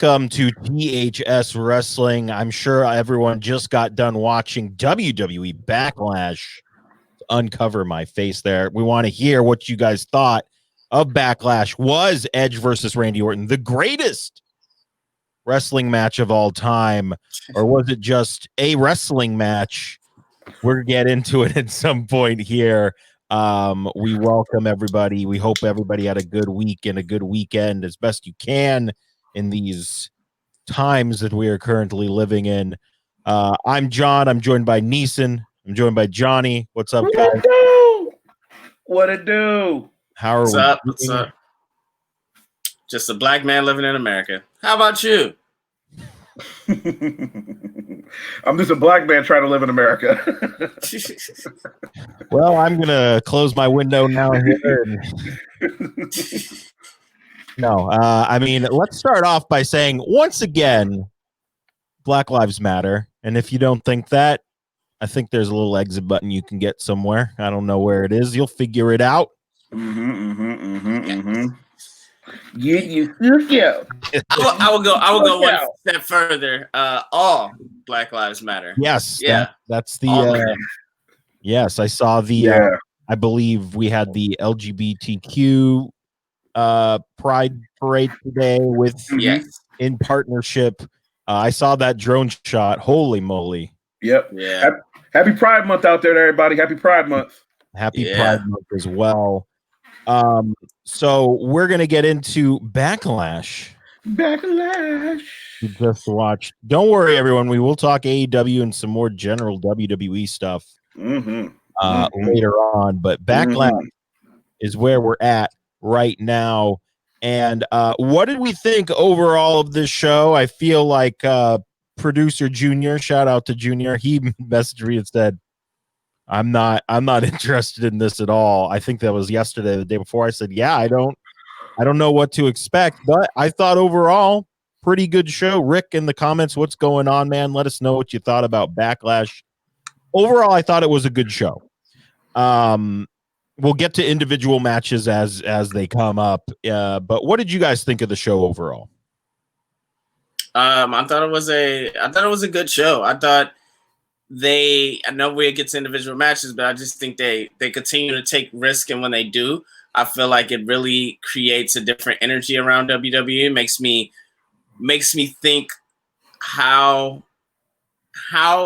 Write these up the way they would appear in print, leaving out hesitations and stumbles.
Welcome to THS Wrestling. I'm sure everyone just got done watching WWE Backlash. To uncover my face there. We want to hear what you guys thought of Backlash. Was Edge versus Randy Orton the greatest wrestling match of all time, or was it just a wrestling match? We're gonna get into it at some point here. We welcome everybody. We hope everybody had a good week and a good weekend as best you can in these times that we are currently living in. I'm John. I'm joined by Neeson. I'm joined by Johnny. What's up, guys? What it do? How are What's we up? doing? What's up? Just a black man living in America. How about you? I'm just a black man trying to live in America. Well, I'm gonna close my window now here. I mean, let's start off by saying once again, Black Lives Matter. And if you don't think that, I think there's a little exit button you can get somewhere. I don't know where it is. You'll figure it out. Yeah. I will go one step further. All Black Lives Matter. Yes. Yeah. That's the. Yes, I saw the. I believe we had the LGBTQ Pride Parade today with in partnership. I saw that drone shot. Holy moly! Yep. Yeah. Happy Pride Month out there, everybody. Happy Pride Month. Happy Pride Month as well. So we're gonna get into Backlash. We just watched. Don't worry, everyone. We will talk AEW and some more general WWE stuff later on. But Backlash is where we're at right now. And what did we think overall of this show? I feel like producer Junior, shout out to Junior, he messaged me and said, I'm not interested in this at all. I think that was yesterday, the day before. I said, yeah, I don't know what to expect, but I thought overall pretty good show. Rick, in the comments, what's going on, man? Let us know what you thought about Backlash. Overall, I thought it was a good show. We'll get to individual matches as they come up. But what did you guys think of the show overall? I thought it was a good show. I thought I know where it gets individual matches, but I just think they continue to take risk, and when they do, I feel like it really creates a different energy around WWE. It makes me think how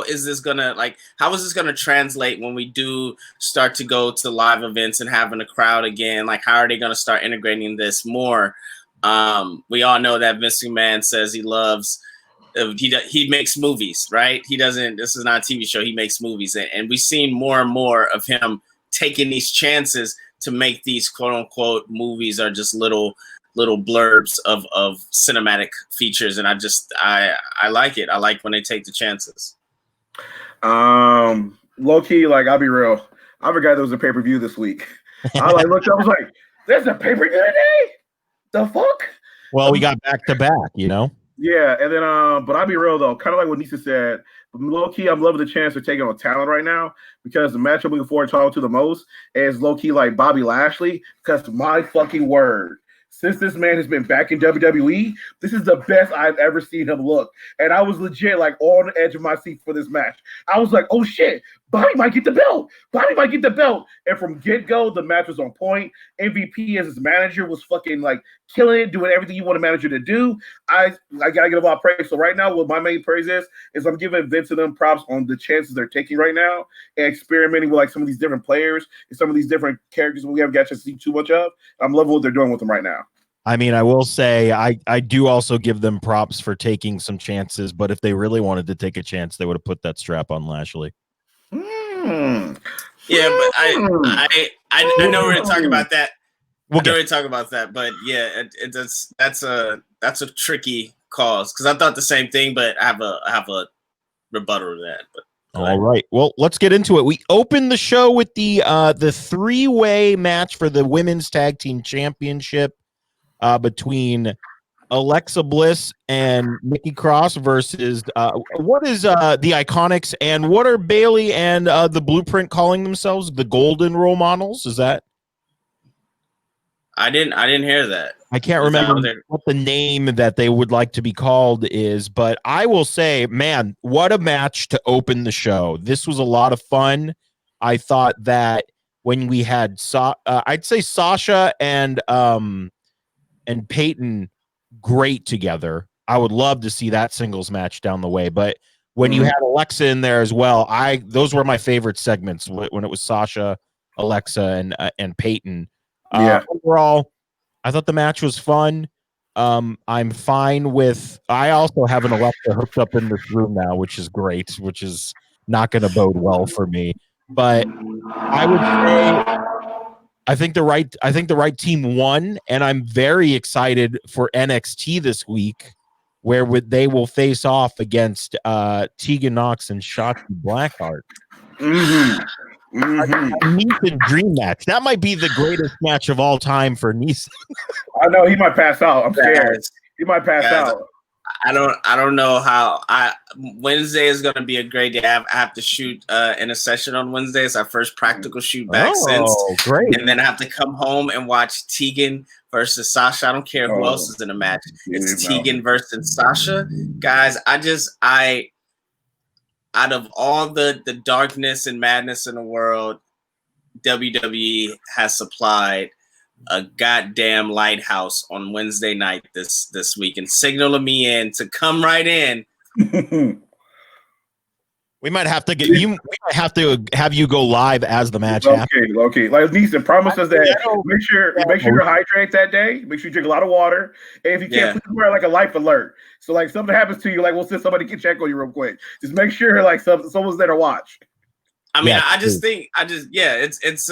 is this gonna translate when we do start to go to live events and having a crowd again? Like, how are they gonna start integrating this more? We all know that Vince McMahon says he loves. He makes movies, right? This is not a TV show. He makes movies, and we've seen more and more of him taking these chances to make these quote unquote movies are just little blurbs of cinematic features, and I like it. I like when they take the chances. Low key, like, I'll be real. I forgot there was a pay-per-view this week. I looked up, I was like, "There's a pay-per-view today? The fuck?" Well, we got back to back, you know. Yeah, and then but I'll be real though, kind of like what Nisa said. Low key, I'm loving the chance they're taking on talent right now, because the match I'm looking forward to talking to the most is low key like Bobby Lashley. Because my fucking word, since this man has been back in WWE, this is the best I've ever seen him look. And I was legit like on the edge of my seat for this match. I was like, oh shit, Bobby might get the belt. Bobby might get the belt. And from get-go, the match was on point. MVP as his manager was fucking like killing it, doing everything you want a manager to do. I gotta give a lot of praise. So right now, what my main praise is I'm giving Vince and them props on the chances they're taking right now and experimenting with like some of these different players and some of these different characters we haven't got to see too much of. I'm loving what they're doing with them right now. I mean, I will say I do also give them props for taking some chances, but if they really wanted to take a chance, they would have put that strap on Lashley. Yeah, but I know we're gonna talk about that. But yeah, that's a tricky cause, because I thought the same thing, but I have a rebuttal to that. But all right, well, let's get into it. We opened the show with the three-way match for the Women's Tag Team Championship between Alexa Bliss and Nikki Cross versus what is the Iconics, and what are Bailey and the Blueprint calling themselves? The Golden Role Models? Is that? I didn't hear that. I can't remember what the name that they would like to be called is, but I will say, man, what a match to open the show. This was a lot of fun. I thought that when we had, I'd say Sasha and Peyton great together. I would love to see that singles match down the way, but when you had Alexa in there as well, those were my favorite segments when it was Sasha, Alexa, and Peyton. Overall, I thought the match was fun. I'm fine with. I also have an Alexa hooked up in this room now, which is great, which is not going to bode well for me. But I would say I think the right team won, and I'm very excited for NXT this week, where they will face off against Tegan Nox and Shotzi Blackheart. Neeson dream match. That might be the greatest match of all time for Neeson. I know he might pass out. I'm scared. He might pass out. I don't know how. Wednesday is going to be a great day. I have to shoot in a session on Wednesday. It's our first practical shoot back since. Great. And then I have to come home and watch Tegan versus Sasha. I don't care who else is in the match. It's Tegan versus Sasha. Guys, out of all the darkness and madness in the world, WWE has supplied a goddamn lighthouse on Wednesday night this week and signaling me in to come right in. We might have to we might have to have you go live as the match happens. Okay. Like Neeson promises that make sure you hydrate that day. Make sure you drink a lot of water. And if you can't, please wear like a life alert. So like something happens to you, like we'll send somebody can check on you real quick. Just make sure like someone's there to watch. I mean, it's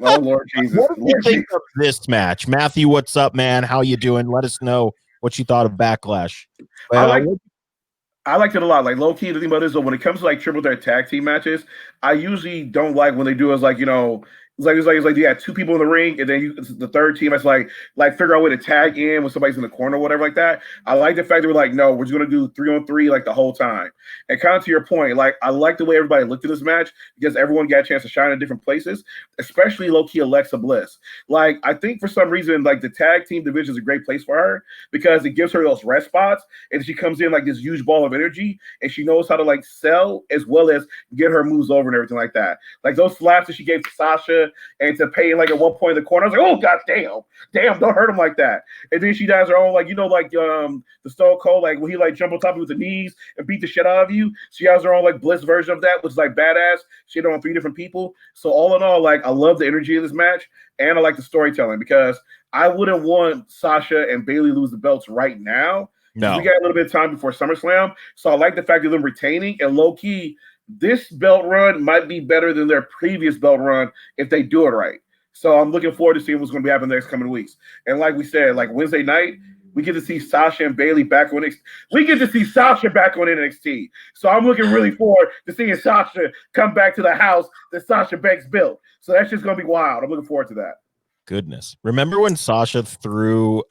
Oh Lord Jesus. What do you think of this match? Matthew, what's up, man? How you doing? Let us know what you thought of Backlash. I liked it a lot. Like low key, the thing about this, when it comes to like triple threat tag team matches, I usually don't like when they do it like, it's like you had two people in the ring, and then the third team has like figure out a way to tag in when somebody's in the corner or whatever like that. I like the fact that we're like, no, we're just gonna do 3-on-3 like the whole time. And kind of to your point, like I like the way everybody looked at this match because everyone got a chance to shine in different places, especially low key Alexa Bliss. Like I think for some reason, like the tag team division is a great place for her because it gives her those rest spots, and she comes in like this huge ball of energy, and she knows how to like sell as well as get her moves over and everything like that. Like those slaps that she gave to Sasha and to Peyton like at one point in the corner, I was like, oh god damn, don't hurt him like that. And then she does her own like the Stone Cold, like when he like jump on top of you with the knees and beat the shit out of you. She has her own like Bliss version of that, which is like badass. She did it on 3 different people. So all in all, like I love the energy of this match, and I like the storytelling because I wouldn't want Sasha and Bayley lose the belts right now. No, we got a little bit of time before SummerSlam, so I like the fact of them retaining, and low key, this belt run might be better than their previous belt run if they do it right. So I'm looking forward to seeing what's going to be happening next coming weeks. And like we said, like Wednesday night, we get to see Sasha and Bayley back on NXT. We get to see Sasha back on NXT. So I'm looking really forward to seeing Sasha come back to the house that Sasha Banks built. So that's just going to be wild. I'm looking forward to that. Goodness. Remember when Sasha threw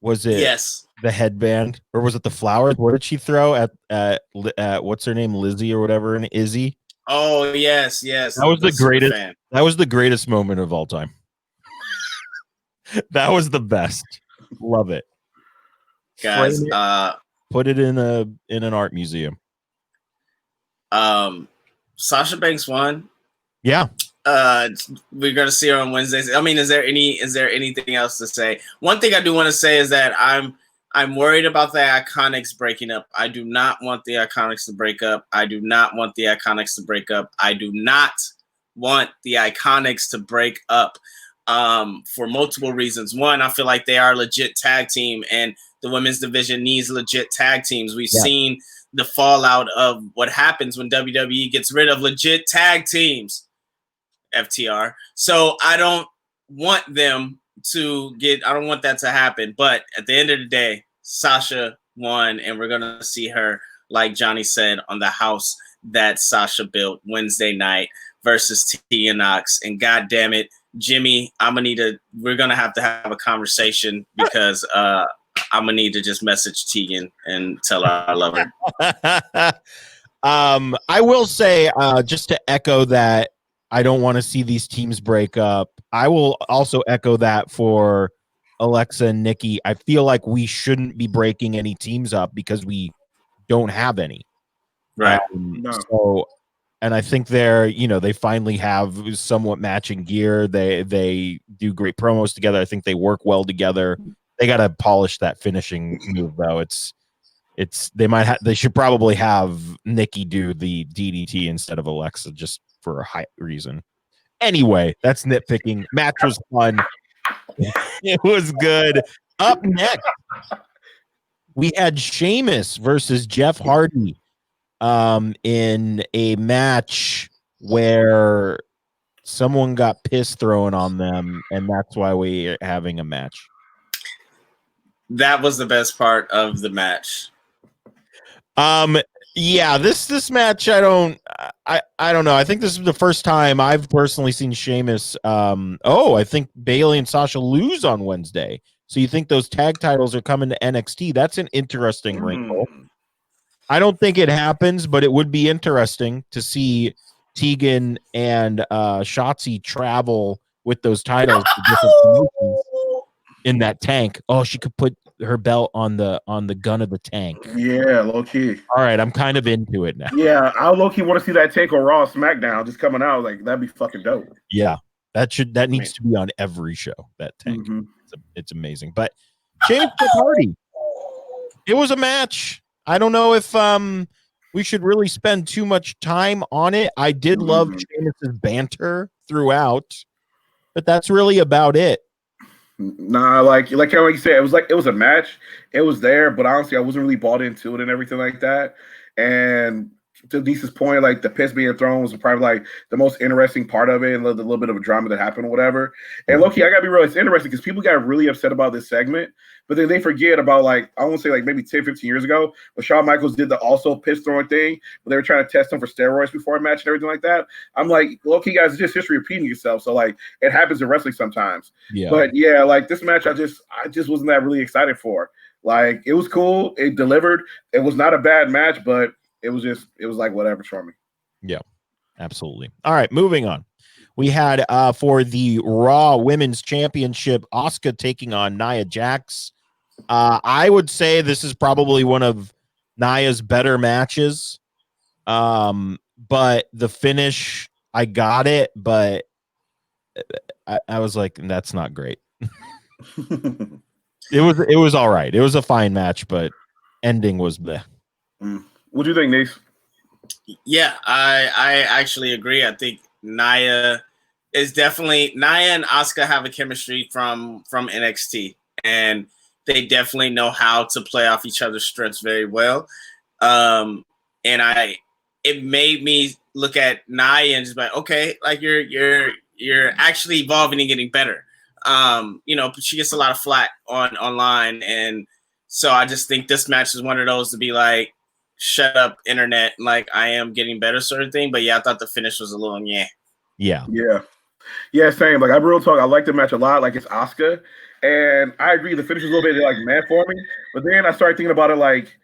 was it the headband or was it the flowers? What did she throw at what's her name, Lizzie or whatever, and Izzy? Oh yes. That was the greatest. That was the greatest moment of all time. That was the best. Love it, guys. Put it in an art museum. Sasha Banks won. Yeah. We're gonna see her on Wednesdays. I mean, is there anything else to say? One thing I do want to say is that I'm worried about the Iconics breaking up. I do not want the Iconics to break up. I do not want the Iconics to break up. I do not want the Iconics to break up for multiple reasons. One, I feel like they are a legit tag team, and the women's division needs legit tag teams. We've seen the fallout of what happens when WWE gets rid of legit tag teams. FTR. So I don't want them to I don't want that to happen. But at the end of the day, Sasha won, and we're gonna see her, like Johnny said, on the house that Sasha built Wednesday night versus Tegan Nox. And god damn it, Jimmy, we're gonna have to have a conversation because I'm gonna need to just message Tegan and tell her I love her. I will say, just to echo that, I don't want to see these teams break up. I will also echo that for Alexa and Nikki. I feel like we shouldn't be breaking any teams up because we don't have any. Right. No. So, and I think they finally have somewhat matching gear. They do great promos together. I think they work well together. They got to polish that finishing move though. They should probably have Nikki do the DDT instead of Alexa just for a high reason. Anyway, that's nitpicking. Match was fun. It was good. Up next, we had Sheamus versus Jeff Hardy in a match where someone got piss thrown on them, and that's why we're having a match. That was the best part of the match. Yeah, this match, I don't know. I think this is the first time I've personally seen Sheamus. I think Bayley and Sasha lose on Wednesday. So you think those tag titles are coming to NXT? That's an interesting wrinkle. I don't think it happens, but it would be interesting to see Tegan and Shotzi travel with those titles to different promotions in that tank. Oh, she could put her belt on the gun of the tank. Yeah, low key. All right, I'm kind of into it now. Yeah, I low key want to see that tank on Raw, SmackDown, just coming out. Like that'd be fucking dope. Yeah, that needs to be on every show. That tank, it's amazing. But Sheamus Hardy, it was a match. I don't know if we should really spend too much time on it. I did love Sheamus's banter throughout, but that's really about it. Nah, like how you said, it was a match. It was there, but honestly, I wasn't really bought into it and everything like that. And to Lisa's point, like the piss being thrown was probably like the most interesting part of it, and the little bit of a drama that happened or whatever. And Loki, I gotta be real, it's interesting because people got really upset about this segment, but then they forget about like, I want to say like maybe 10, 15 years ago, when Shawn Michaels did the also piss throwing thing, but they were trying to test him for steroids before a match and everything like that. I'm like, Loki, guys, it's just history repeating itself. So like it happens in wrestling sometimes. Yeah. But yeah, like this match, I just wasn't that really excited for. Like it was cool, it delivered. It was not a bad match, but it was like whatever for me. Yeah, absolutely. All right, moving on. We had for the Raw Women's Championship, Asuka taking on Nia Jax. I would say this is probably one of Nia's better matches. But the finish, I got it, but I was like, that's not great. It was all right. It was a fine match, but ending was bleh. What do you think, Nace? Yeah, I actually agree. I think Nia and Asuka have a chemistry from NXT, and they definitely know how to play off each other's strengths very well. And it made me look at Nia and just like, okay, like you're actually evolving and getting better. She gets a lot of flack online, and so I just think this match is one of those to be like, shut up, internet, like I am getting better sort of thing. But yeah, I thought the finish was a little yeah, same. Like I real talk, I like the match a lot. Like it's Asuka, and I agree the finish is a little bit like mad for me. But then I started thinking about it like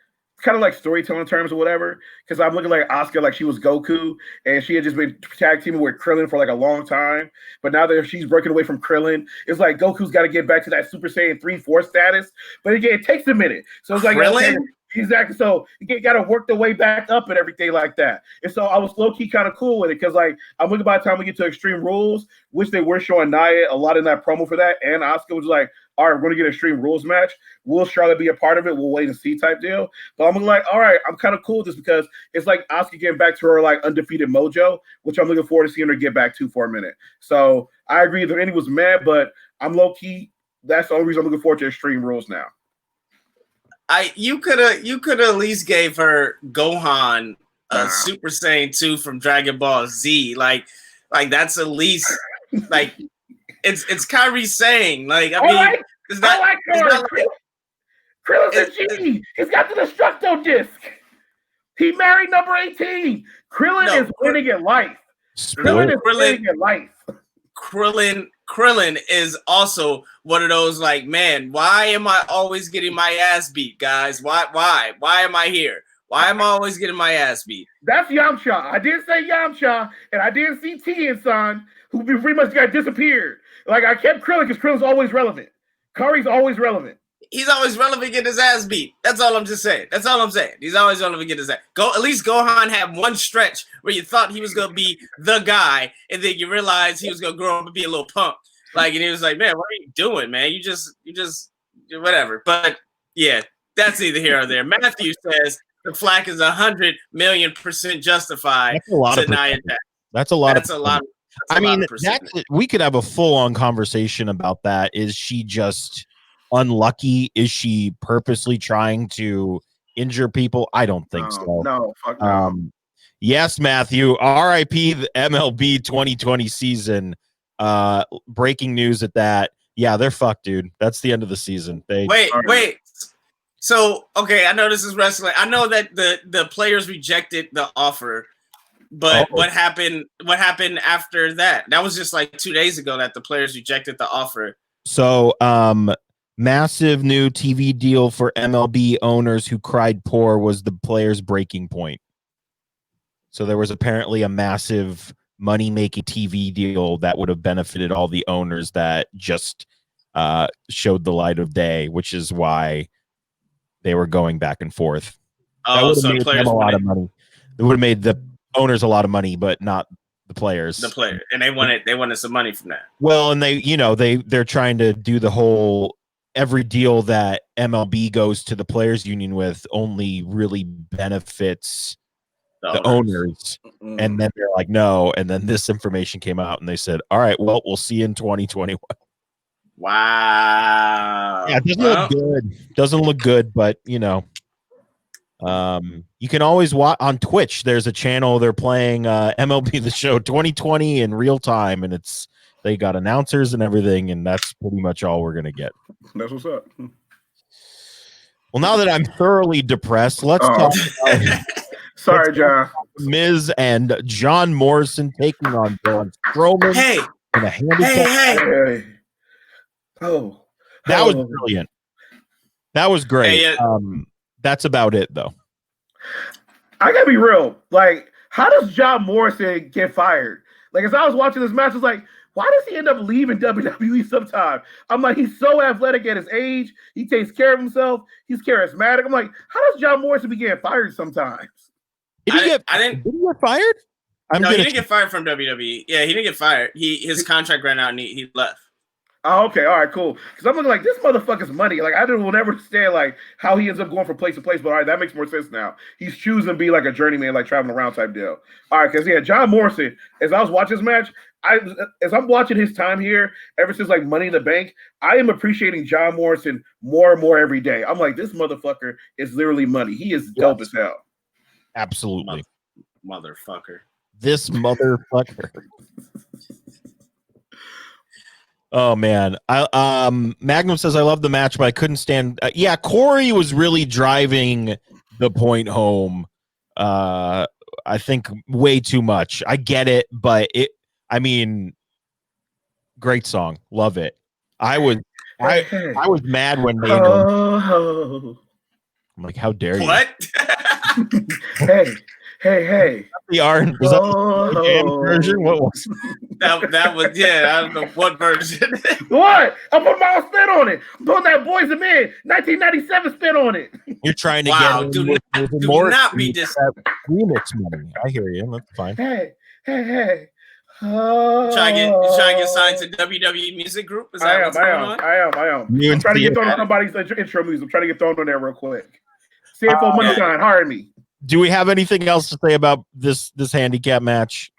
kind of like storytelling terms or whatever, because I'm looking like Asuka like she was Goku and she had just been tag teaming with Krillin for like a long time, but now that she's breaking away from Krillin, it's like Goku's got to get back to that Super Saiyan 3-4 status, but again, it takes a minute. So it's like Krillin? Exactly. So you got to work the way back up and everything like that. And so I was low key kind of cool with it because, like, I'm looking by the time we get to Extreme Rules, which they were showing Nia a lot in that promo for that, and Asuka was like, all right, we're going to get an Extreme Rules match. Will Charlotte be a part of it? We'll wait and see type deal. But I'm like, all right, I'm kind of cool with this because it's like Asuka getting back to her like undefeated mojo, which I'm looking forward to seeing her get back to for a minute. So I agree the ending was mad, but I'm low key. That's the only reason I'm looking forward to Extreme Rules now. You could have at least gave her Gohan Super Saiyan 2 from Dragon Ball Z. Like that's at least like it's Kyrie saying like I mean it's not like Krillin's a genie. He's got the Destructo disc. He married number 18. Krillin is winning in life. Krillin is winning in life. Krillin is also one of those like, man, why am I always getting my ass beat, guys? Why am I here? Why am I always getting my ass beat? That's Yamcha. I didn't say Yamcha, and I didn't see T and Son, who pretty much got disappeared. Like I kept Krillin because Krillin's always relevant. Curry's always relevant. He's always relevant getting his ass beat. That's all I'm just saying. That's all I'm saying. He's always relevant getting his ass. At least Gohan had one stretch where you thought he was gonna be the guy, and then you realized he was gonna grow up and be a little punk. Like, and he was like, "Man, what are you doing, man? You just whatever." But yeah, that's neither here or there. Matthew says the flack is 100,000,000% justified. That's a lot. That's a lot. I mean, we could have a full-on conversation about that. Is she just unlucky? Is she purposely trying to injure people? I don't think so. No, fuck no. Yes, Matthew. R.I.P. the MLB 2020 season. Breaking news at that. Yeah, they're fucked, dude. That's the end of the season. Wait. So, okay, I know this is wrestling. I know that the players rejected the offer, but what happened after that? That was just like 2 days ago that the players rejected the offer. So, massive new TV deal for MLB owners who cried poor was the players' breaking point. So there was apparently a massive money-making TV deal that would have benefited all the owners that just showed the light of day, which is why they were going back and forth. Oh, so players a lot of money. It would have made the owners a lot of money, but not the players. The player, and they wanted some money from that. Well, and they're trying to do the whole every deal that MLB goes to the players union with only really benefits the owners. And then they're like, no. And then this information came out and they said, all right, well, we'll see you in 2021. Wow. Yeah, it doesn't look good. Doesn't look good, but you can always watch on Twitch. There's a channel they're playing MLB The Show 2020 in real time, and they got announcers and everything, and that's pretty much all we're gonna get. That's what's up. Well, now that I'm thoroughly depressed, let's talk about Sorry, John. Miz and John Morrison taking on Braun Strowman. Hey. In a handicap. Hey. Oh. That was brilliant. That was great. Hey, that's about it, though. I gotta be real. Like, how does John Morrison get fired? Like, as I was watching this match, I was like, why does he end up leaving WWE sometime? I'm like, he's so athletic at his age. He takes care of himself. He's charismatic. I'm like, how does John Morrison be getting fired sometimes? Did he get fired? No, he didn't get fired from WWE. Yeah, he didn't get fired. His contract ran out and he left. Oh, okay, all right, cool. Because I'm looking like this motherfucker's money. Like will never understand like how he ends up going from place to place. But all right, that makes more sense now. He's choosing to be like a journeyman, like traveling around type deal. All right, because John Morrison. As I was watching this match, as I'm watching his time here, ever since like Money in the Bank, I am appreciating John Morrison more and more every day. I'm like, this motherfucker is literally money. He is dope as hell. Absolutely, motherfucker. This motherfucker. Oh man, Magnum says I love the match, but I couldn't stand. Yeah, Corey was really driving the point home. I think way too much. I get it, but great song, love it. I was mad when they. I'm like, how dare you? What? Hey. The Arn was that the version? What was that was I don't know what version. What? I'm putting my own spin on it. I'm putting that Boys and Men 1997 spin on it. You're trying to get do not be remix money. I hear you. That's fine. Hey. Trying to get signed to WWE Music Group? Is that what's going on? I am. I'm trying to get thrown on somebody's intro music. I'm trying to get thrown on there real quick. CFO Money Sign, hire me. Do we have anything else to say about this handicap match?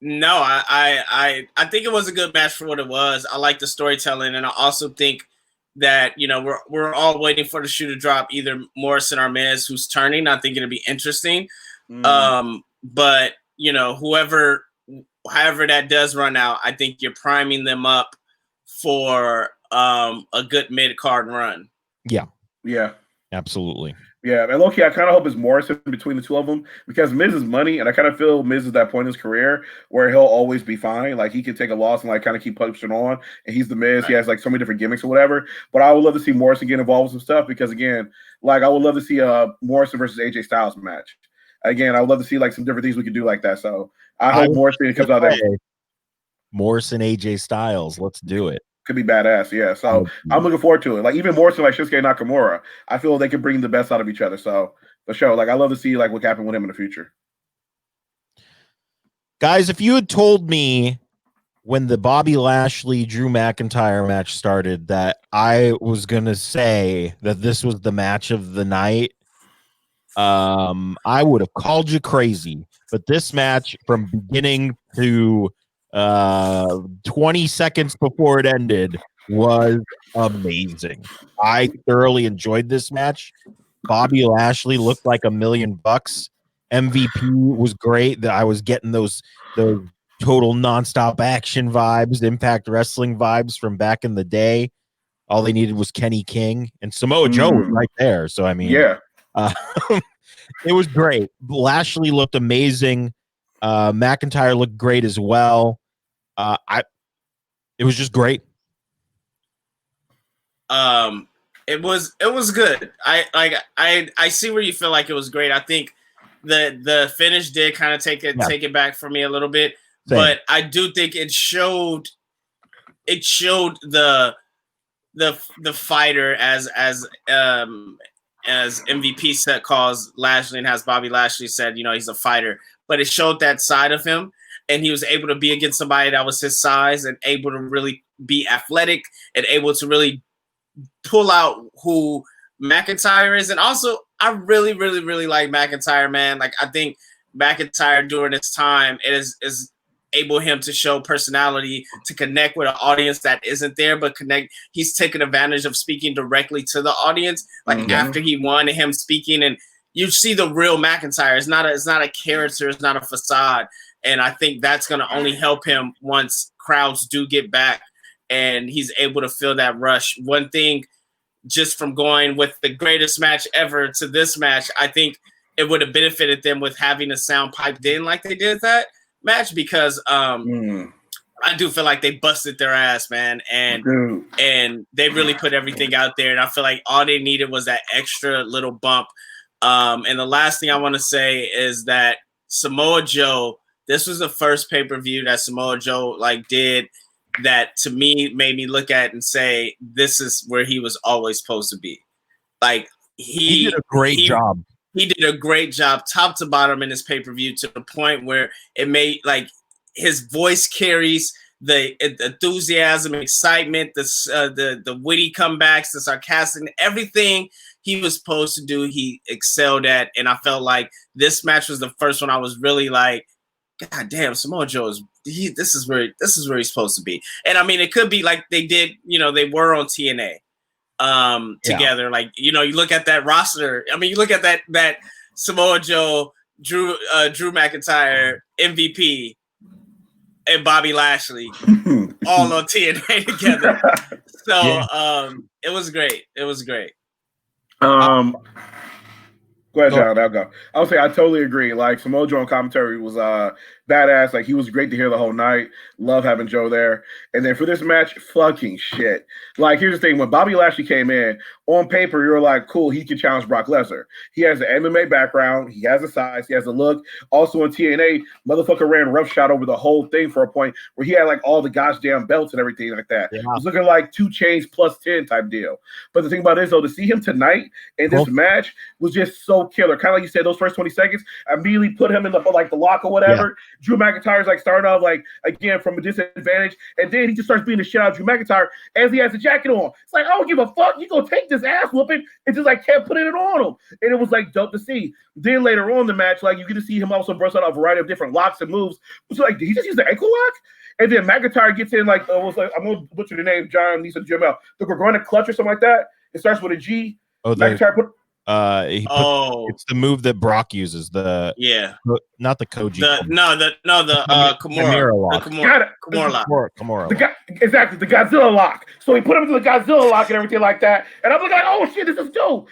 No, I think it was a good match for what it was. I like the storytelling, and I also think that we're all waiting for the shoe to drop, either Morrison or Miz, who's turning. I think it'll be interesting. But however that does run out, I think you're priming them up for a good mid card run. Yeah, absolutely. Yeah, and low-key, I kind of hope it's Morrison between the two of them because Miz is money, and I kind of feel Miz is that point in his career where he'll always be fine. Like, he can take a loss and, like, kind of keep pushing on, and he's the Miz. Right. He has, like, so many different gimmicks or whatever. But I would love to see Morrison get involved with some stuff because, again, like, I would love to see a Morrison versus AJ Styles match. Again, I would love to see, like, some different things we could do like that. So I hope Morrison comes out there. Morrison, AJ Styles. Let's do it. Could be badass, yeah. So I'm looking forward to it. Like even more so like Shinsuke Nakamura. I feel they can bring the best out of each other. So for sure, like I love to see like what happened with him in the future. Guys, if you had told me when the Bobby Lashley Drew McIntyre match started that I was gonna say that this was the match of the night, I would have called you crazy. But this match from beginning to 20 seconds before it ended was amazing. I thoroughly enjoyed this match. Bobby Lashley looked like $1,000,000. MVP was great. That I was getting those total nonstop action vibes, Impact Wrestling vibes from back in the day. All they needed was Kenny King, and Samoa Joe was right there. So I mean, yeah, it was great. Lashley looked amazing. McIntyre looked great as well. It was just great. It was good. I see where you feel like it was great. I think the finish did kind of take it back for me a little bit. Same. But I do think it showed the fighter as MVP set calls Lashley and has Bobby Lashley said, he's a fighter, but it showed that side of him, and he was able to be against somebody that was his size and able to really be athletic and able to really pull out who McIntyre is. And also, I really, really, really like McIntyre, man. Like, I think McIntyre during this time is able him to show personality, to connect with an audience that isn't there, but connect. He's taken advantage of speaking directly to the audience. Like after he won, and him speaking, and you see the real McIntyre. It's not a character. It's not a facade. And I think that's going to only help him once crowds do get back and he's able to feel that rush. One thing, just from going with the greatest match ever to this match, I think it would have benefited them with having the sound piped in like they did that match, because I do feel like they busted their ass, man, and they really put everything out there, and I feel like all they needed was that extra little bump. And the last thing I want to say is that Samoa Joe, this was the first pay-per-view that Samoa Joe did that to me made me look at and say, this is where he was always supposed to be. Like he did a great job. He did a great job, top to bottom, in this pay-per-view, to the point where it made his voice carries the enthusiasm, excitement, the witty comebacks, the sarcastic, everything he was supposed to do, he excelled at. And I felt like this match was the first one I was really like, God damn, Samoa Joe this is where he's supposed to be. And I mean, it could be like they did, they were on TNA together. Like, you look at that roster. I mean, you look at that Samoa Joe, Drew McIntyre, MVP, and Bobby Lashley all on TNA together. So it was great. It was great. Go ahead, John. I'll go. I'll say I totally agree. Like Samoa Joe on commentary was badass. Like he was great to hear the whole night. Love having Joe there. And then for this match, fucking shit. Like here's the thing: when Bobby Lashley came in on paper, you were like, cool, he can challenge Brock Lesnar. He has an MMA background. He has a size. He has a look. Also in TNA, motherfucker ran roughshod over the whole thing for a point where he had all the goddamn belts and everything like that. Yeah. It was looking like 2 chains plus 10 type deal. But the thing about it is though, to see him tonight in this match was just so killer. Kind of like you said, those first 20 seconds immediately put him in the lock or whatever. Yeah. Drew McIntyre's starting off again from a disadvantage, and then he just starts beating the shit out of Drew McIntyre as he has the jacket on. It's like, I don't give a fuck. You gonna take this ass whooping and just kept putting it on him, and it was dope to see. Then later on in the match, you get to see him also burst out a variety of different locks and moves. It's did he just use the ankle lock? And then McIntyre gets in I'm gonna butcher the name, John needs to Jim out. The Gorgonite clutch or something like that. It starts with a G. McIntyre put. It's the move that Brock uses. Not the Koji. The Kimura lock. Kimura lock. Exactly, the Godzilla lock. So he put him into the Godzilla lock and everything like that. And I'm like, oh shit, this is dope.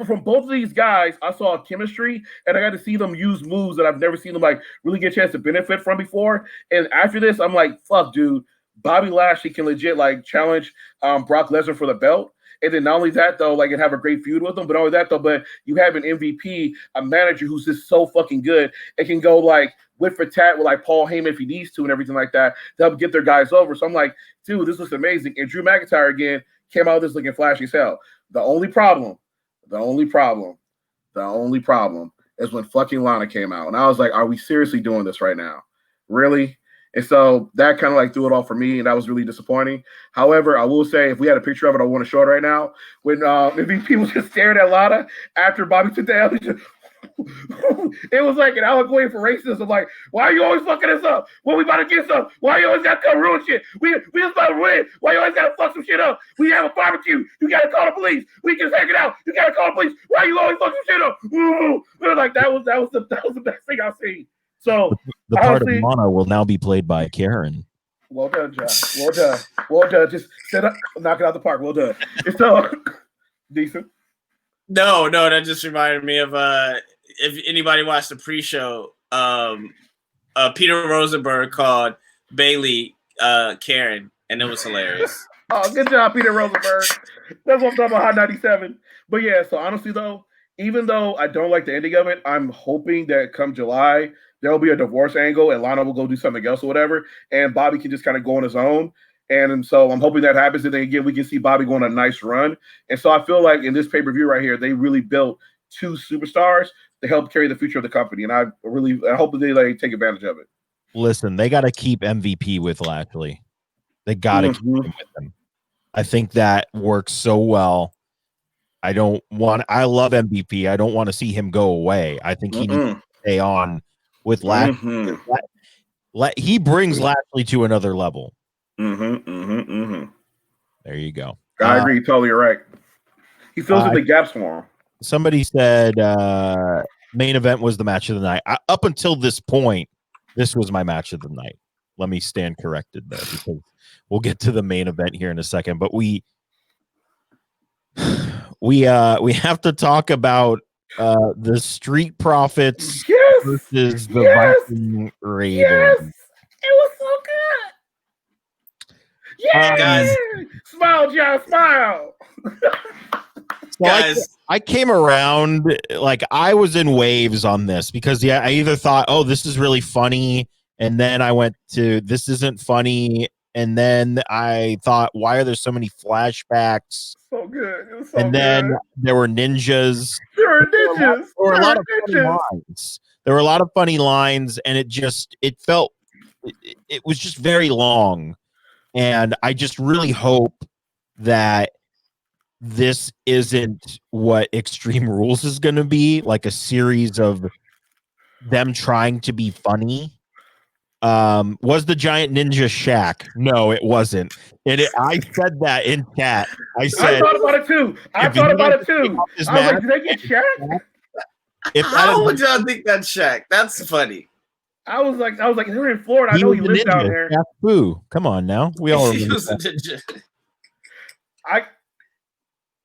From both of these guys, I saw chemistry, and I got to see them use moves that I've never seen them really get a chance to benefit from before. And after this, I'm like, fuck, dude, Bobby Lashley can legit challenge Brock Lesnar for the belt. And then not only that, though, and have a great feud with them, but you have an MVP, a manager who's just so fucking good. It can go with for tat with like Paul Heyman if he needs to and everything like that to help get their guys over. So I'm like, dude, this looks amazing. And Drew McIntyre again came out of this looking flashy as hell. The only problem is when fucking Lana came out. And I was like, are we seriously doing this right now? Really? And so that kind of like threw it off for me, and that was really disappointing. However, I will say, if we had a picture of it, I want to show it right now. When maybe people just stared at Lana after Bobby took the L, it was like an allegory for racism. Like, why are you always fucking us up? When we about to get some? Why you always got to come ruin shit? We just about to win. Why you always got to fuck some shit up? We have a barbecue. You got to call the police. We just hang it out. You got to call the police. Why you always fuck some shit up? Ooh. Like that was the best thing I've seen. So the part of Lana will now be played by Karen. Well done, John. Well done. Just set up, knock it out the park. Well done. It's so decent. No, that just reminded me of if anybody watched the pre-show, Peter Rosenberg called Bailey Karen, and it was hilarious. Oh, good job, Peter Rosenberg. That's what I'm talking about, Hot 97. But yeah, so honestly though, even though I don't like the ending of it, I'm hoping that come July, there will be a divorce angle and Lana will go do something else or whatever, and Bobby can just kind of go on his own. And so I'm hoping that happens. And then again, we can see Bobby go on a nice run. And so I feel like in this pay-per-view right here, they really built two superstars to help carry the future of the company. And I hope that they like take advantage of it. Listen, they got to keep MVP with Lashley. They got to keep him with them. I think that works so well. I love MVP. I don't want to see him go away. I think he needs to stay on with Lashley. He brings Lashley to another level. There you go. I agree. Totally right. He fills in the gaps for him. Somebody said main event was the match of the night. Up until this point, this was my match of the night. Let me stand corrected there because we'll get to the main event here in a second. But we have to talk about the Street Profits versus the Viking Raiders. Yes, it was so good. Yeah, guys. Smile, John, smile. So guys, I came around, like I was in waves on this because I either thought, oh, this is really funny, and then I went to this isn't funny, and then I thought, why are there so many flashbacks? So good. It was so and then there were ninjas. There were ninjas. There were a lot of funny lines. There were a lot of funny lines, and it felt it was just very long. And I just really hope that this isn't what Extreme Rules is going to be, like a series of them trying to be funny. Was the giant ninja Shaq? No, it wasn't. And I said that in chat. I thought about it too. I was like, did they get Shaq? How would y'all think that's Shaq? That's funny. I was like, they're in Florida. I know he lives down there. Boo. Come on now. We all remember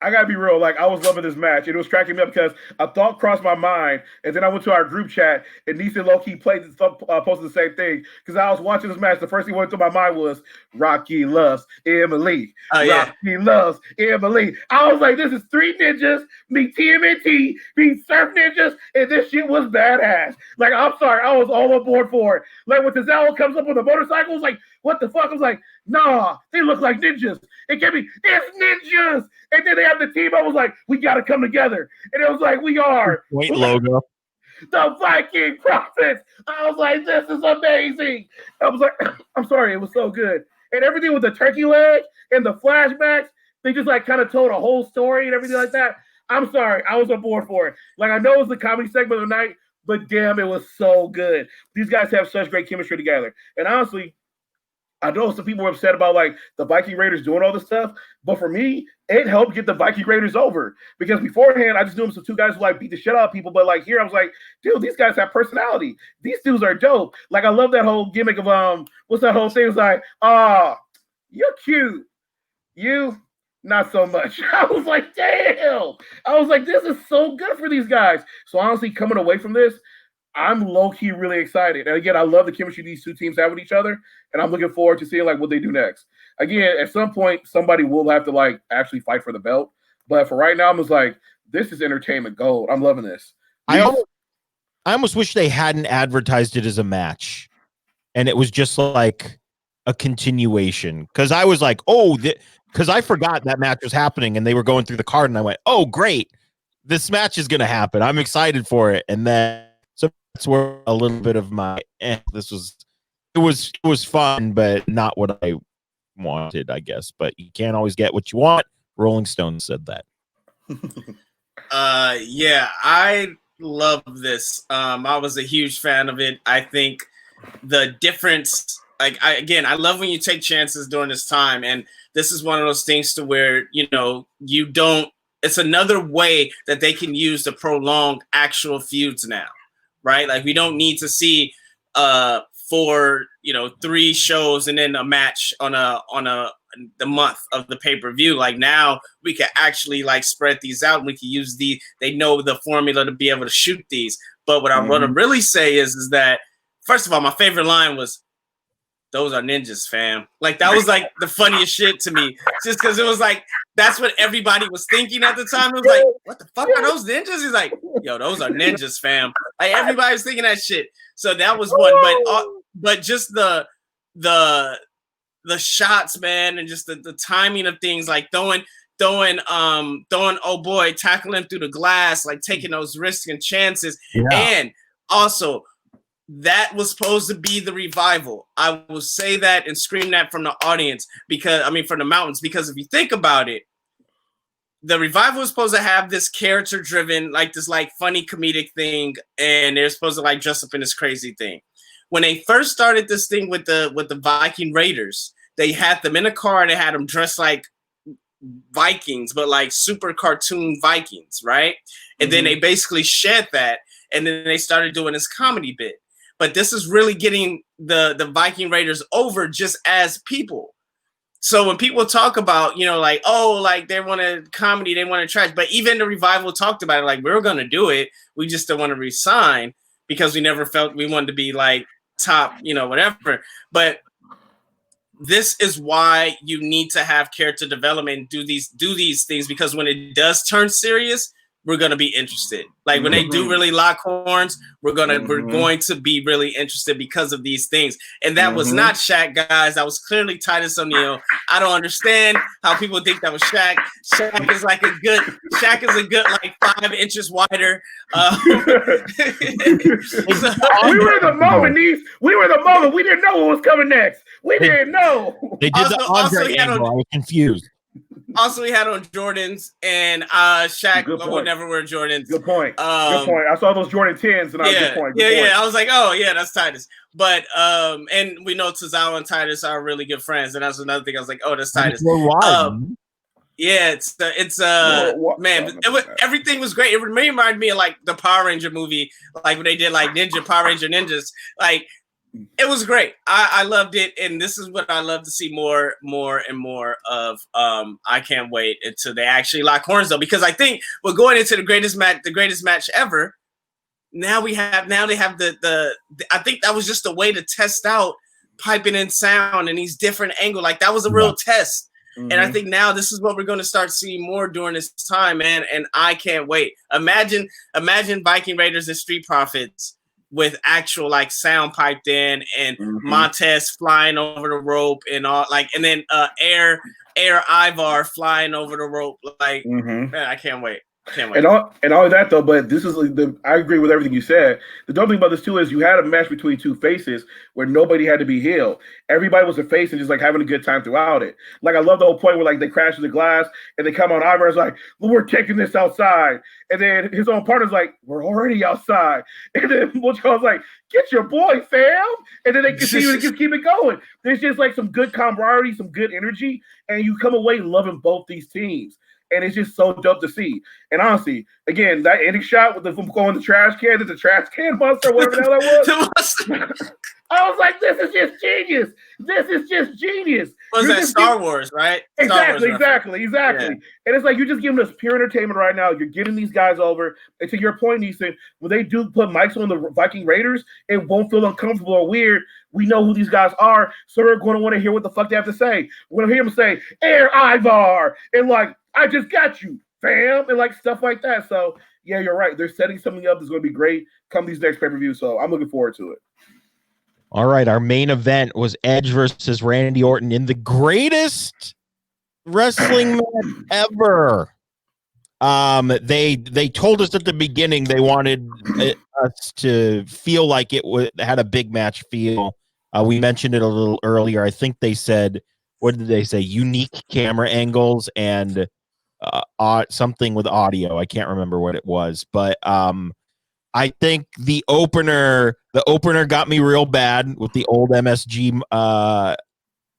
I gotta be real. Like, I was loving this match. It was cracking me up because a thought crossed my mind, and then I went to our group chat, and Neeson low-key posted the same thing. Because I was watching this match, the first thing that went through my mind was Rocky loves Emily. Rocky loves Emily. I was like, this is three ninjas, meet TMNT, meet Surf Ninjas, and this shit was badass. Like, I'm sorry, I was all on board for it. Like, when Tozawa comes up with the motorcycles, like, what the fuck? I was like, nah, they look like ninjas. It can't be, it's ninjas. And then they have the team. I was like, we got to come together. And it was like, we are. Wait, logo. The Viking Profits. I was like, this is amazing. I was like, I'm sorry, it was so good. And everything with the turkey leg and the flashbacks, they just like kind of told a whole story and everything like that. I'm sorry, I was on board for it. Like, I know it was the comedy segment of the night, but damn, it was so good. These guys have such great chemistry together. And honestly, I know some people were upset about like the Viking Raiders doing all this stuff, but for me, it helped get the Viking Raiders over because beforehand I just knew them some two guys who like beat the shit out of people, but like here I was like, dude, these guys have personality. These dudes are dope. Like I love that whole gimmick of what's that whole thing? It's like, you're cute, you not so much. I was like, damn. I was like, this is so good for these guys. So honestly, coming away from this, I'm low-key really excited. And again, I love the chemistry these two teams have with each other. And I'm looking forward to seeing like what they do next. Again, at some point, somebody will have to like actually fight for the belt. But for right now, I'm just like, this is entertainment gold. I'm loving this. almost wish they hadn't advertised it as a match, and it was just like a continuation. Because I was like, oh, because I forgot that match was happening, and they were going through the card, and I went, oh, great, this match is gonna happen. I'm excited for it, and then so that's where a little bit of my this was. It was fun, but not what I wanted, I guess. But you can't always get what you want. Rolling Stone said that. Yeah, I love this. I was a huge fan of it. I think the difference, like, I love when you take chances during this time, and this is one of those things to where, you know, you don't. It's another way that they can use to prolong actual feuds now, right? Like, we don't need to see for, you know, 3 shows and then a match on the month of the pay-per-view. Like, now we can actually like spread these out, and we can use they know the formula to be able to shoot these. But what I want to really say is that, first of all, my favorite line was, "Those are ninjas, fam." Like, that was like the funniest shit to me, just because it was like, that's what everybody was thinking at the time. It was like, what the fuck are those ninjas? He's like, yo, those are ninjas, fam. Like, everybody was thinking that shit. So that was one, but just the shots, man, and just the timing of things, like throwing oh boy, tackling him through the glass, like taking those risks and chances. Yeah. And also, that was supposed to be the revival. I will say that and scream that from the audience, from the mountains, because if you think about it, the revival was supposed to have this character driven, like this like funny comedic thing, and they're supposed to like dress up in this crazy thing. When they first started this thing with the Viking Raiders, they had them in a car and they had them dressed like Vikings, but like super cartoon Vikings, right? And then they basically shed that, and then they started doing this comedy bit. But this is really getting the Viking Raiders over just as people. So when people talk about, you know, like, oh, like they want a comedy, they want to trash, but even the revival talked about it, like, we were going to do it, we just don't want to resign because we never felt we wanted to be like top, you know, whatever. But this is why you need to have character development and do these things, because when it does turn serious, we're gonna be interested. Like when they do really lock horns, we're going to be really interested because of these things. And that was not Shaq, guys. That was clearly Titus O'Neil. I don't understand how people think that was Shaq. Shaq is a good like 5 inches wider. We were the moment, we were the moment. We didn't know what was coming next. We didn't know. They did the Andre angle. I was confused. Also, he had on Jordans, and Shaq would never wear Jordans. Good point. Good point. I saw those Jordan 10s, and I was good point. Yeah. I was like, oh, yeah, that's Titus. But, and we know Tozawa and Titus are really good friends, and that's another thing. I was like, oh, that's Titus. Yeah, everything was great. It reminded me of, like, the Power Ranger movie, like, when they did, like, Power Ranger Ninjas. Like, it was great. I loved it, and this is what I love to see more and more of. I can't wait until they actually lock horns, though, because I think we're going into the greatest match ever. Now they have the I think that was just a way to test out piping in sound and these different angles. Like, that was a real test. And I think now this is what we're going to start seeing more during this time, man. And I can't wait. Imagine Viking Raiders and Street Profits with actual like sound piped in, and Montez flying over the rope and all, like, and then Air Ivar flying over the rope. Like, man, I can't wait. And all of that though, but this is I agree with everything you said. The dumb thing about this too is you had a match between two faces where nobody had to be heel. Everybody was a face and just like having a good time throughout it. Like, I love the whole point where like they crash the glass and they come on. Ivar's like, well, we're taking this outside, and then his own partner's like, we're already outside, and then Butch's like, get your boy, fam, and then they continue to just keep it going. There's just like some good camaraderie, some good energy, and you come away loving both these teams. And it's just so dope to see. And honestly, again, that ending shot with them going the trash can, the trash can monster, whatever the hell that was. I was like, this is just genius. This is just genius. Was that Star Wars, right? Exactly. Yeah. And it's like, you're just giving us pure entertainment right now. You're getting these guys over. And to your point, Neeson, when they do put mics on the Viking Raiders, it won't feel uncomfortable or weird. We know who these guys are, so we're going to want to hear what the fuck they have to say. We're going to hear them say, Air Ivar, and like, I just got you, fam, and like stuff like that. So yeah, you're right. They're setting something up that's going to be great come these next pay-per-view. So I'm looking forward to it. All right, our main event was Edge versus Randy Orton in the greatest wrestling match ever. They told us at the beginning they wanted us to feel like it had a big match feel. We mentioned it a little earlier. I think they said, what did they say? Unique camera angles and something with audio. I can't remember what it was, but I think the opener got me real bad with the old MSG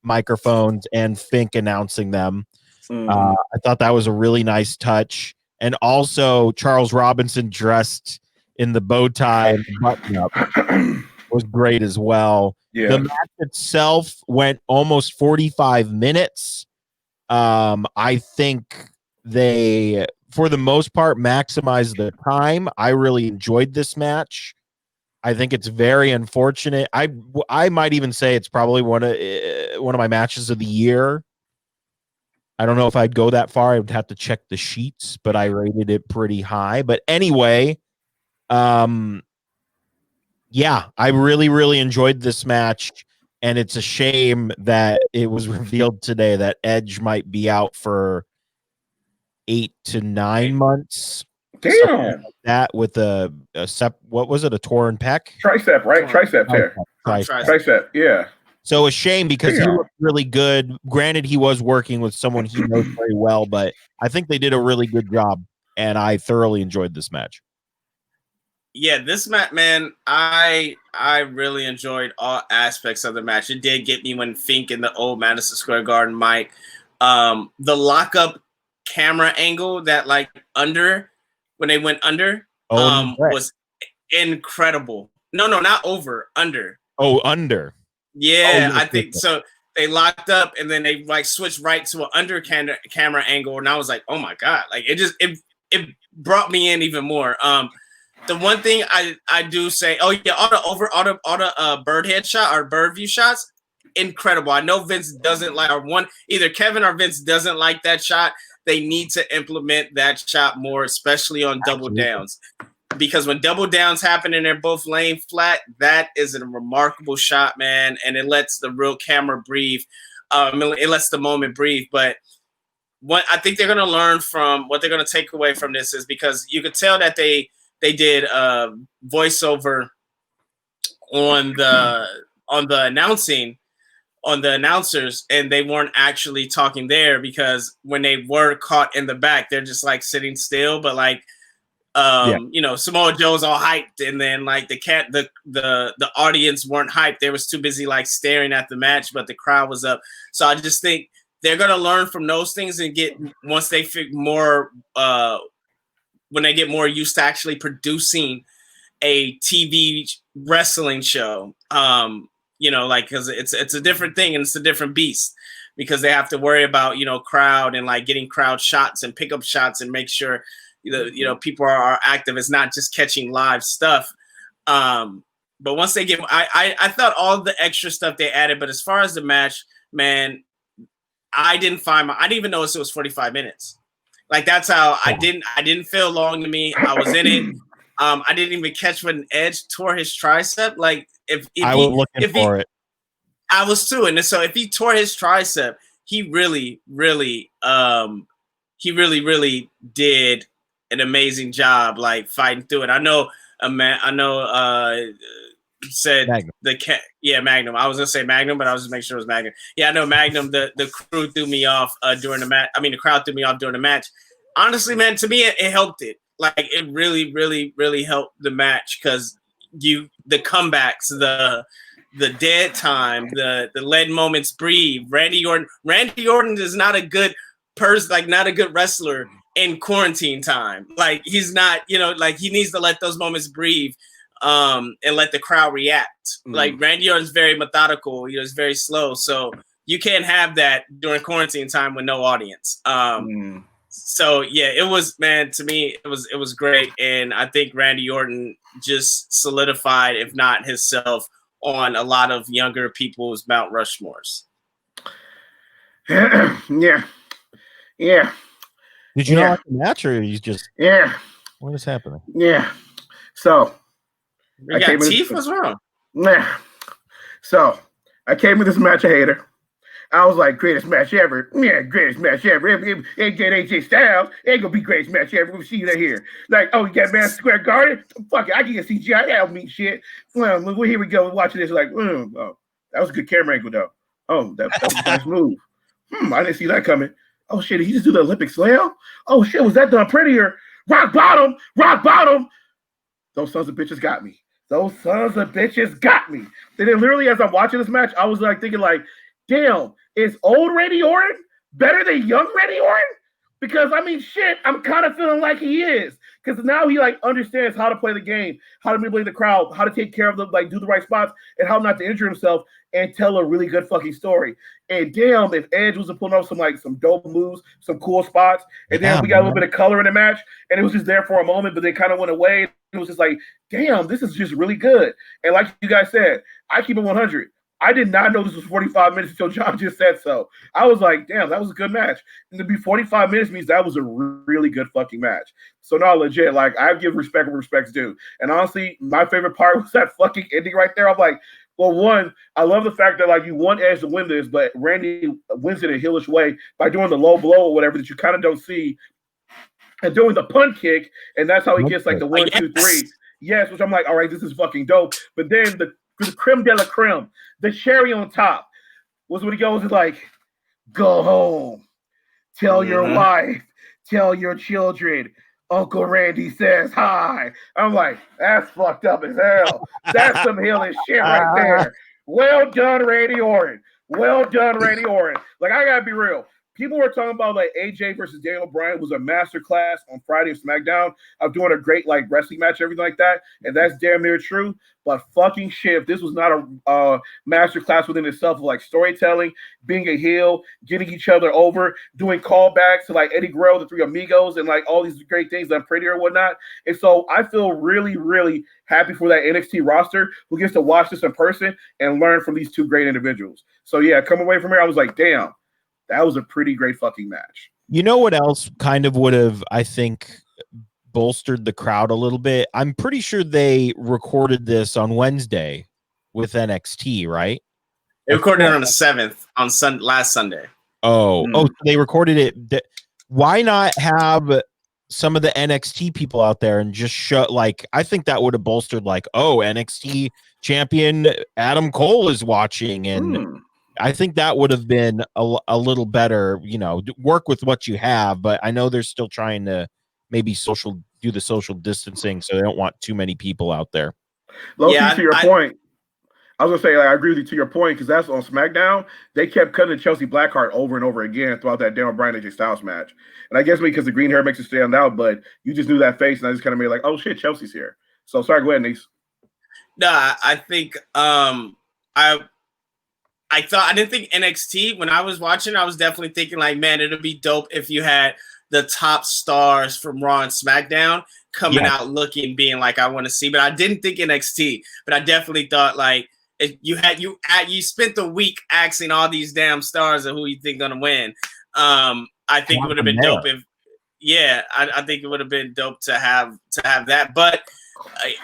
microphones and Fink announcing them. I thought that was a really nice touch. And also Charles Robinson dressed in the bow tie and button up was great as well. Yeah. The match itself went almost 45 minutes. I think they, for the most part, maximized the time. I really enjoyed this match. I think it's very unfortunate. I might even say it's probably one of my matches of the year. I don't know if I'd go that far. I would have to check the sheets, but I rated it pretty high. But anyway, yeah, I really, really enjoyed this match. And it's a shame that it was revealed today that Edge might be out for 8 to 9 months. Damn. Like that with what was it? A torn pec? Tricep, right? Tricep tear. Tricep, yeah. So a shame because he looked really good. Granted, he was working with someone he knows very well, but I think they did a really good job, and I thoroughly enjoyed this match. Yeah, this match, man, I really enjoyed all aspects of the match. It did get me when Fink in the old Madison Square Garden mic. The lockup camera angle that when they went under was incredible. No, not over, under. Oh, under. Yeah, I think so. They locked up and then they switched right to an under camera angle, and I was like, oh my god! Like it brought me in even more. The one thing I do say, all the bird head shot or bird view shots, incredible. I know Vince doesn't like, either Kevin or Vince doesn't like that shot. They need to implement that shot more, especially on double downs. Because when double downs happen and they're both laying flat, that is a remarkable shot, man. And it lets the real camera breathe. It lets the moment breathe. But what I think they're going to learn from, what they're going to take away from this is, because you could tell that they did voiceover on the announcers, and they weren't actually talking there, because when they were caught in the back, they're just sitting still, but Samoa Joe's all hyped, and then the audience weren't hyped. They was too busy staring at the match, but the crowd was up. So I just think they're gonna learn from those things and once they figure more when they get more used to actually producing a TV wrestling show. Because it's a different thing and it's a different beast, because they have to worry about crowd and getting crowd shots and pickup shots and make sure people are active. It's not just catching live stuff. But once they get, I thought all the extra stuff they added, but as far as the match, man, I didn't even notice it was 45 minutes. That's how I didn't feel long to me. I was in it. I didn't even catch when Edge tore his tricep. I was looking for it. I was too. And so if he tore his tricep, he really, really did an amazing job fighting through it. I know said Magnum. Magnum. I was gonna say Magnum, but I was just making sure it was Magnum. Yeah, I know Magnum. The crew threw me off during the match. I mean, the crowd threw me off during the match. Honestly, man, to me it helped it. It really, really, really helped the match, because the comebacks, the dead time, the lead moments breathe. Randy Orton is not a good person, not a good wrestler in quarantine time. He's not, he needs to let those moments breathe and let the crowd react. Randy Orton's very methodical, he's very slow. So you can't have that during quarantine time with no audience. So yeah, it was, man, to me, it was great. And I think Randy Orton just solidified, if not himself, on a lot of younger people's Mount Rushmores. Yeah. Did you not like the match, or you just? Yeah. What is happening? Yeah. So You got teeth? What's wrong? Nah. So I came in this match a hater. I was like, greatest match ever. Yeah, greatest match ever. Ain't get AJ Styles. Ain't gonna be greatest match ever. We'll see you here. Like, oh, you got Madison Square Garden? Fuck it. I can get CGI. That don't mean shit. Well, here we go. Watching this. Like, oh, that was a good camera angle, though. Oh, that was a nice move. I didn't see that coming. Oh, shit. Did he just do the Olympic slam? Oh, shit. Was that done prettier? Rock bottom. Rock bottom. Those sons of bitches got me. Those sons of bitches got me. And then literally as I'm watching this match, I was like thinking like, damn, is old Randy Orton better than young Randy Orton? Because I mean, shit, I'm kind of feeling like he is. Because now he like understands how to play the game, how to manipulate the crowd, how to take care of them, like do the right spots, and how not to injure himself and tell a really good fucking story. And damn, if Edge was pulling off some dope moves, some cool spots, and then we got a little bit of color in the match, and it was just there for a moment, but they kind of went away. It was just like, damn, this is just really good. And like you guys said, I keep it 100. I did not know this was 45 minutes until John just said so. I was like, damn, that was a good match. And to be 45 minutes means that was a really good fucking match. So no, legit, like I give respect where respect's due. And honestly, my favorite part was that fucking ending right there. I'm like, well, one, I love the fact that like you want Edge to win this, but Randy wins it in a heelish way by doing the low blow or whatever that you kind of don't see, and doing the punt kick, and that's how he gets like the 1, 2, 3. Yes, which I'm like, all right, this is fucking dope. But then the creme de la creme, the cherry on top, was when he goes and like, go home, tell your wife, tell your children, Uncle Randy says hi. I'm like, that's fucked up as hell. That's some hellish shit right there. Well done, Randy Orton. Well done, Randy Orton. Like, I gotta be real. People were talking about like AJ versus Daniel Bryan was a masterclass on Friday of SmackDown of doing a great like wrestling match, everything like that, and that's damn near true. But fucking shit, if this was not a masterclass within itself of like storytelling, being a heel, getting each other over, doing callbacks to like Eddie Guerrero, the Three Amigos, and like all these great things that prettier and whatnot. And so I feel really, really happy for that NXT roster who gets to watch this in person and learn from these two great individuals. So yeah, coming away from here, I was like, damn. That was a pretty great fucking match. You know what else kind of would have, I think, bolstered the crowd a little bit? I'm pretty sure they recorded this on Wednesday with NXT, right? They recorded it on the 7th on last Sunday. So they recorded it. Why not have some of the NXT people out there and just show, like, I think that would have bolstered, like, oh, NXT champion Adam Cole is watching, and I think that would have been a little better, you know, work with what you have, but I know they're still trying to maybe do the social distancing, so they don't want too many people out there. Loki, to your point, I was gonna say, like, I agree with you to your point, because that's on SmackDown. They kept cutting Chelsea Blackheart over and over again throughout that Daniel Bryan AJ Styles match, and I guess maybe because the green hair makes it stand out, but you just knew that face, and I just kind of made like, oh shit, Chelsea's here. So sorry, go ahead, Nice. No, I think I didn't think NXT, when I was watching, I was definitely thinking like, man, it'd be dope if you had the top stars from Raw and SmackDown coming out looking, being like, I want to see, but I didn't think NXT, but I definitely thought like, if you spent the week asking all these damn stars of who you think gonna win. I think it would have been dope if, I think it would have been dope to have that, but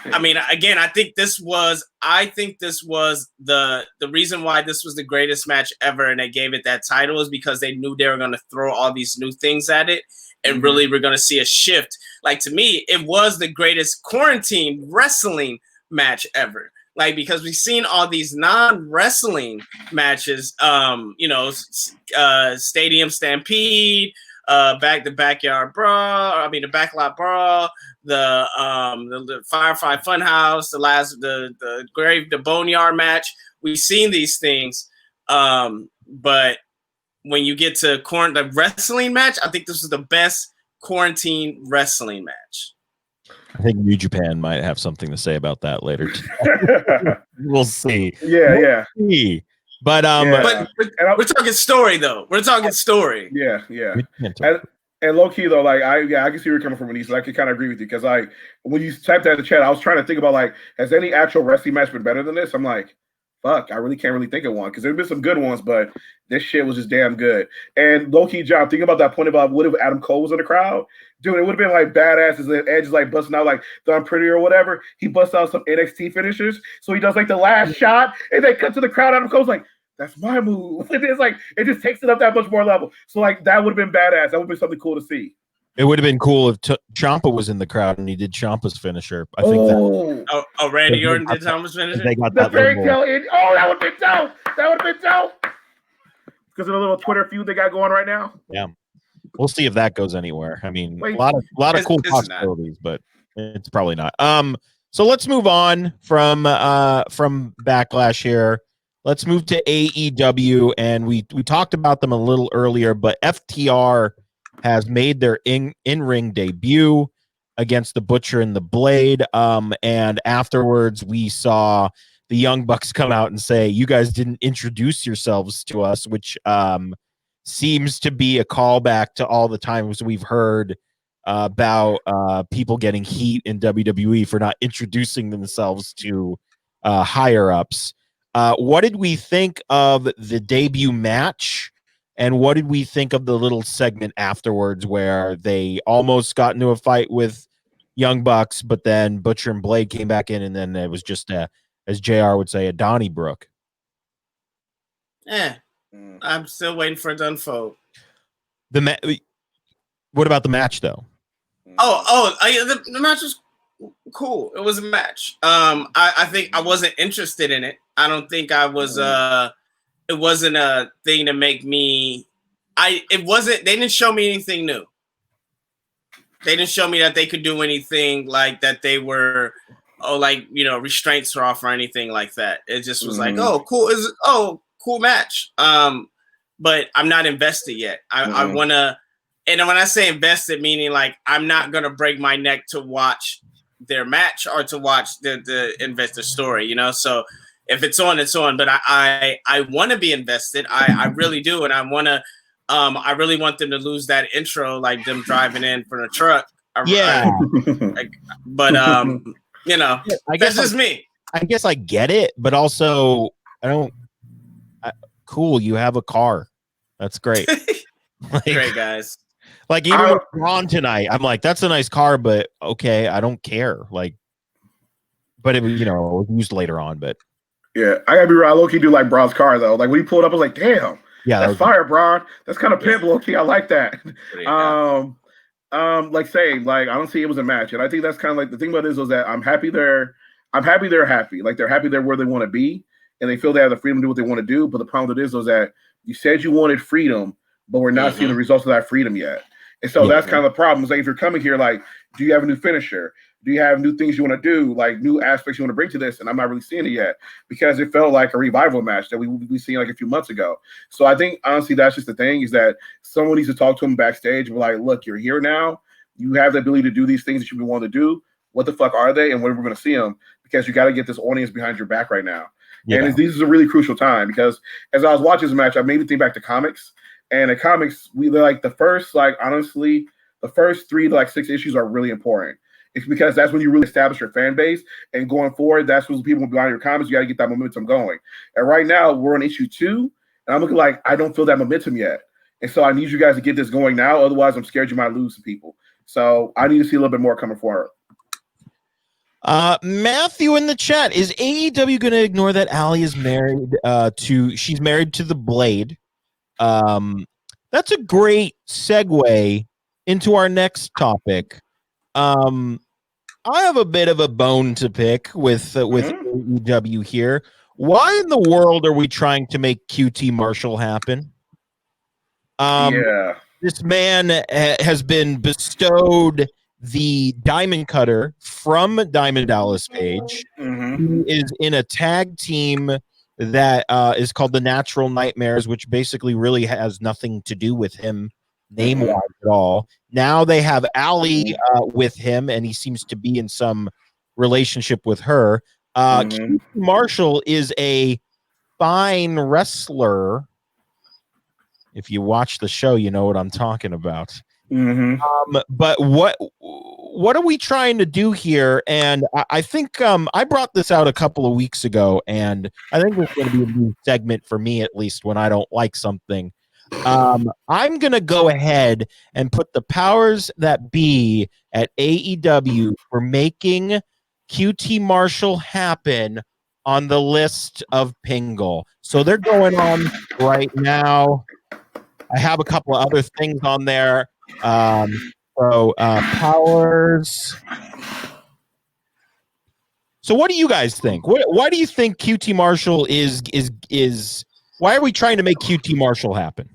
I mean, again, I think this was the reason why this was the greatest match ever, and they gave it that title is because they knew they were going to throw all these new things at it, and really we're going to see a shift. Like, to me, it was the greatest quarantine wrestling match ever. Like, because we've seen all these non-wrestling matches, Stadium Stampede, the Backyard Brawl, the Backlot Brawl, the Firefly Funhouse, the Boneyard match. We've seen these things, but when you get to the wrestling match, I think this is the best quarantine wrestling match. I think New Japan might have something to say about that later. We'll see. Yeah. But we're talking story though. We're talking story. Yeah. And low key though, like I can see where you're coming from, Anise. I can kind of agree with you, because like when you typed that in the chat, I was trying to think about like, has any actual wrestling match been better than this? I'm like, fuck, I really can't really think of one because there's been some good ones, but this shit was just damn good. And low key, John, thinking about that point about what if Adam Cole was in the crowd, dude, it would have been like badass as Edge is like busting out like the I'm Pretty or whatever. He busts out some NXT finishers, so he does like the last shot, and they cut to the crowd. Adam Cole's like, that's my move. It's like it just takes it up that much more level. So like that would have been badass. That would be something cool to see. It would have been cool if Ciampa was in the crowd and he did Ciampa's finisher. I think that. Randy Orton did Ciampa's finisher. They got the that fairy tale. That would have been dope. That would have been dope. Because of the little Twitter feud they got going right now. Yeah, we'll see if that goes anywhere. I mean, a lot of cool possibilities, but it's probably not. So let's move on from Backlash here. Let's move to AEW, and we talked about them a little earlier, but FTR has made their in-ring debut against the Butcher and the Blade. And afterwards, we saw the Young Bucks come out and say, you guys didn't introduce yourselves to us, which seems to be a callback to all the times we've heard about people getting heat in WWE for not introducing themselves to higher-ups. What did we think of the debut match? And what did we think of the little segment afterwards where they almost got into a fight with Young Bucks, but then Butcher and Blade came back in, and then it was just, as JR would say, a Donnybrook? I'm still waiting for it to unfold. What about the match, though? The match was cool. It was a match. I think I wasn't interested in it. I don't think I was it wasn't a thing to make me they didn't show me anything new. They didn't show me that they could do anything like that they were restraints are off or anything like that. It just was like, cool match. But I'm not invested yet. I wanna, and when I say invested, meaning like I'm not gonna break my neck to watch their match or to watch the investor story, so if it's on, it's on. But I want to be invested. I really do, and I want to. I really want them to lose that intro, like them driving in from the truck. But that's just me. I guess I get it, but also I don't. Cool, you have a car. That's great. Great guys. Like even with Ron tonight, I'm like, that's a nice car, but okay, I don't care. Like, but it was used later on, but. Yeah, I gotta be real. I low-key do like Braun's car though. Like when he pulled up, I was like, "Damn, that's fire, Braun. That's kind of pimp, low-key. I like that." Like saying, like I don't see it was a match, and I think that's kind of like the thing about it is that I'm happy they're happy. Like they're happy they're where they want to be, and they feel they have the freedom to do what they want to do. But the problem with it is that you said you wanted freedom, but we're not seeing the results of that freedom yet. And so that's kind of the problem. It's like if you're coming here, like, do you have a new finisher? Do you have new things you want to do, like new aspects you want to bring to this? And I'm not really seeing it yet because it felt like a revival match that we seen like a few months ago. So I think honestly that's just the thing is that someone needs to talk to him backstage and be like, look, you're here now. You have the ability to do these things that you've been wanting to do. What the fuck are they? And when we're going to see them? Because you got to get this audience behind your back right now. Yeah. And this is a really crucial time because as I was watching this match, I made me think back to comics. And in comics, they're like the first 3 to 6 issues are really important. It's because that's when you really establish your fan base. And going forward, that's when people will be behind your comments. You got to get that momentum going. And right now, we're on issue 2. And I'm looking like I don't feel that momentum yet. And so I need you guys to get this going now. Otherwise, I'm scared you might lose some people. So I need to see a little bit more coming forward. Matthew in the chat, is AEW going to ignore that Allie is married she's married to the Blade? That's a great segue into our next topic. I have a bit of a bone to pick with AEW here. Why in the world are we trying to make QT Marshall happen? This man has been bestowed the Diamond Cutter from Diamond Dallas Page. He is in a tag team that is called the Natural Nightmares, which basically really has nothing to do with him name-wise at all. Now they have Allie with him, and he seems to be in some relationship with her. Keith Marshall is a fine wrestler. If you watch the show, you know what I'm talking about. But what what are we trying to do here? And I think I brought this out a couple of weeks ago, and I think it's going to be a new segment for me, at least when I don't like something. I'm going to go ahead and put the powers that be at AEW for making QT Marshall happen on the list of Pingle. So they're going on right now. I have a couple of other things on there. Powers. So what do you guys think? Why do you think QT Marshall is why are we trying to make QT Marshall happen?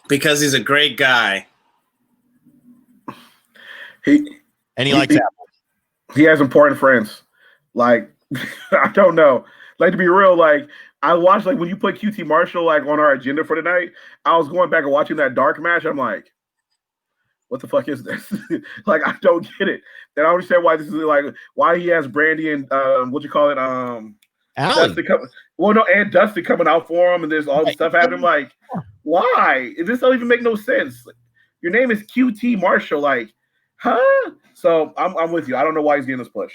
Because he's a great guy. He likes apples. He has important friends. Like, I don't know. Like, to be real, like, I watched, like, when you put QT Marshall, like, on our agenda for tonight, I was going back and watching that dark match. I'm like, what the fuck is this? Like, I don't get it. And I understand why this is, like, why he has Brandy and, Dustin and Dustin coming out for him, and there's all this stuff happening. Like, why? This don't even make no sense. Your name is QT Marshall. Like, huh? So I'm with you. I don't know why he's getting this push.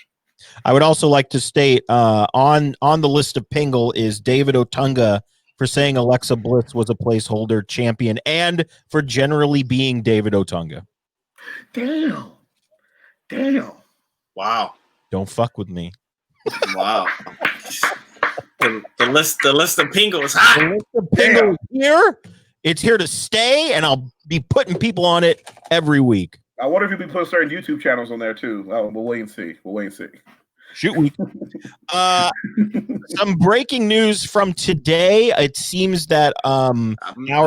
I would also like to state on the list of Pingle is David Otunga for saying Alexa Bliss was a placeholder champion and for generally being David Otunga. Damn. Wow. Don't fuck with me. Wow. The list of Pingle is hot. The list of Pingle is here. It's here to stay, and I'll be putting people on it every week. I wonder if you'll be putting certain YouTube channels on there too. We'll wait and see. Shoot week. Some breaking news from today. It seems that our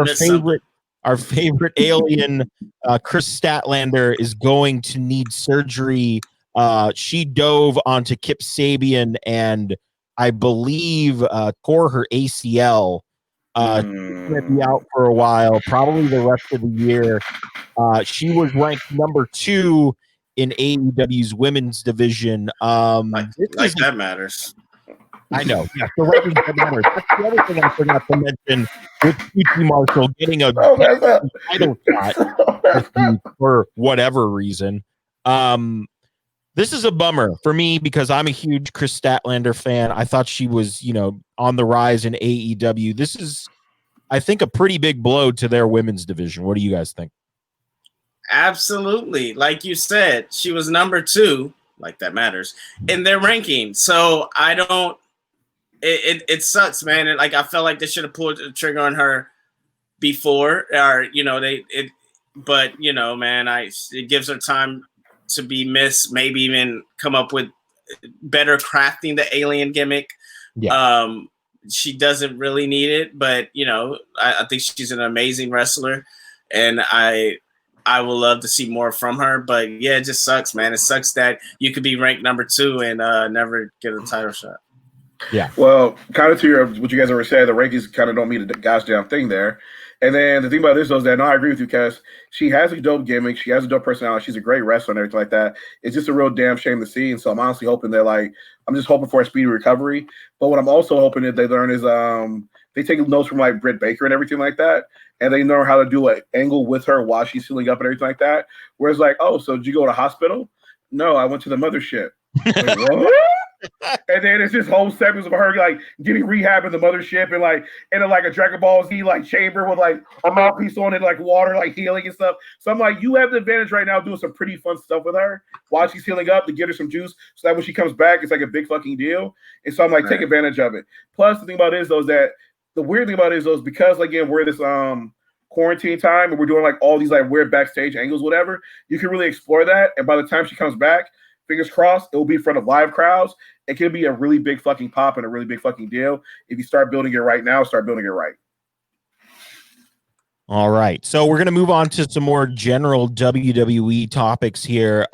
favorite alien, Chris Statlander, is going to need surgery. She dove onto Kip Sabian and I believe tore her ACL. She's going to be out for a while, probably the rest of the year. She was ranked number 2 in AEW's women's division. That matters. I know. Yeah, so rankings that matter. That's the other thing I forgot to mention with QT Marshall getting a title shot for whatever reason. This is a bummer for me because I'm a huge Chris Statlander fan. I thought she was, on the rise in AEW. This is, I think, a pretty big blow to their women's division. What do you guys think? Absolutely. Like you said, she was number 2, like that matters, in their ranking. So I don't, it sucks, man. And like, I felt like they should have pulled the trigger on her before, or, but man, it gives her time to be missed, maybe even come up with better crafting the alien gimmick. Yeah. She doesn't really need it, but I think she's an amazing wrestler, and I will love to see more from her. But yeah, it just sucks, man. It sucks that you could be ranked number 2 and never get a title shot. Yeah. Well, kind of to what you guys already said, the rankings kind of don't mean the gosh damn thing there. And then the thing about this is that, no, I agree with you, Cass. She has a dope gimmick. She has a dope personality. She's a great wrestler and everything like that. It's just a real damn shame to see. And so I'm honestly hoping that, I'm just hoping for a speedy recovery. But what I'm also hoping that they learn is they take notes from, Britt Baker and everything like that. And they know how to do an angle with her while she's healing up and everything like that. Whereas, oh, so did you go to the hospital? No, I went to the mothership. Like, what? And then it's just whole segments of her getting rehab in the mothership and in a Dragon Ball Z chamber with a mouthpiece on it, water, healing and stuff. So I'm like, you have the advantage right now doing some pretty fun stuff with her while she's healing up to get her some juice so that when she comes back, it's a big fucking deal. And so I'm take advantage of it. Plus the thing about it is though is that the weird thing about it is though is because again we're this quarantine time and we're doing all these weird backstage angles, whatever, you can really explore that. And by the time she comes back, fingers crossed, it will be in front of live crowds. It can be a really big fucking pop and a really big fucking deal. If you start building it right now, start building it right. All right. So we're going to move on to some more general WWE topics here.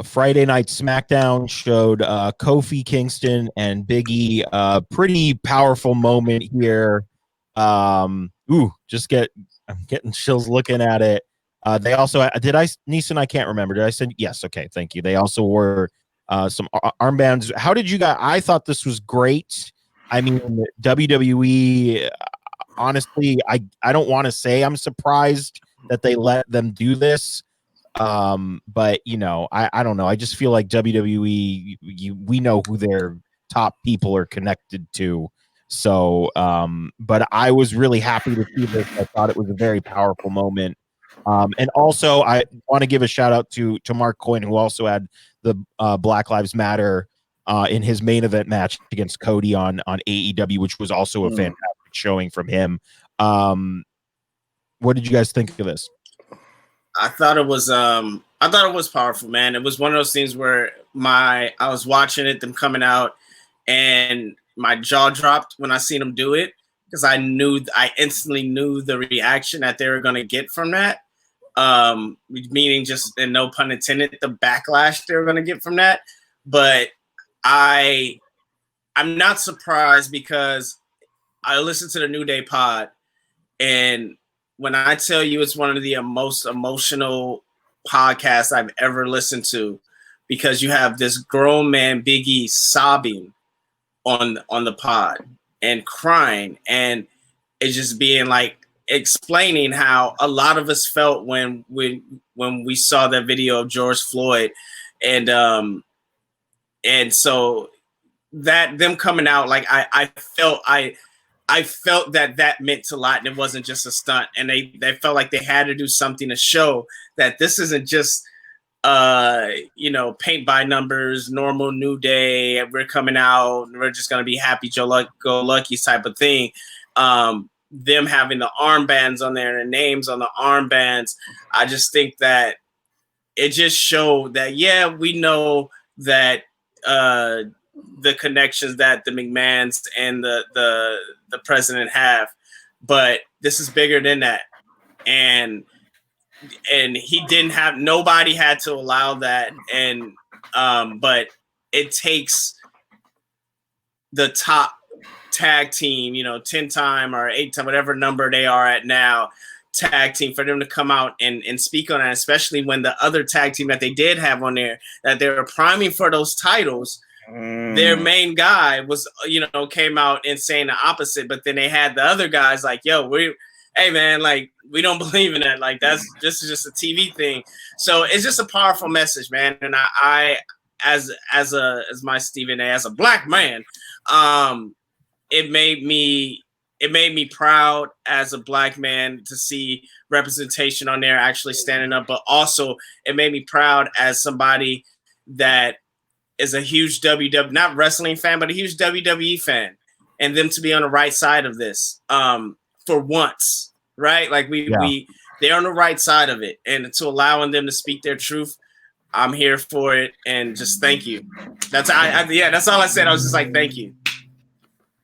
Friday Night SmackDown showed Kofi Kingston and Big E. Pretty powerful moment here. I'm getting chills looking at it. They also Neeson, I can't remember. Did I say yes? Okay, thank you. They also wore some armbands. How did you guys? I thought this was great. I mean, WWE. Honestly, I don't want to say I'm surprised that they let them do this. But I don't know. I just feel like WWE, we know who their top people are connected to. So, but I was really happy to see this. I thought it was a very powerful moment. And also I want to give a shout out to Mark Coyne, who also had the Black Lives Matter in his main event match against Cody on AEW, which was also a fantastic showing from him. What did you guys think of this? I thought it was powerful, man. It was one of those things where I was watching it, them coming out, and my jaw dropped when I seen them do it, because I instantly knew the reaction that they were going to get from that. Meaning, just, and no pun intended, the backlash they were going to get from that. But I'm not surprised, because I listened to the New Day pod, and when I tell you it's one of the most emotional podcasts I've ever listened to, because you have this grown man, Big E, sobbing on the pod and crying, and it's just being like explaining how a lot of us felt when we saw that video of George Floyd, and so that them coming out, like I felt that meant a lot, and it wasn't just a stunt, and they felt like they had to do something to show that this isn't just paint by numbers, normal New Day, we're coming out and we're just going to be happy go lucky type of thing. Them having the armbands on there and names on the armbands, I just think that it just showed that, yeah, we know that the connections that the McMahons and the president have, but this is bigger than that. And nobody had to allow that. And but it takes the top tag team, 10-time or 8-time, whatever number they are at now, tag team, for them to come out and speak on that, especially when the other tag team that they did have on there, that they were priming for those titles, their main guy was, came out and saying the opposite. But then they had the other guys like, yo, hey man, like, we don't believe in that. Like, this is just a TV thing. So it's just a powerful message, man. And I as my Stephen A, as a black man, it made me proud as a black man to see representation on there actually standing up. But also it made me proud as somebody that is a huge not wrestling fan, but a huge WWE fan, and them to be on the right side of this for once, right? Like they're on the right side of it, and to allowing them to speak their truth, I'm here for it, and just thank you. That's all I said. I was just like, thank you.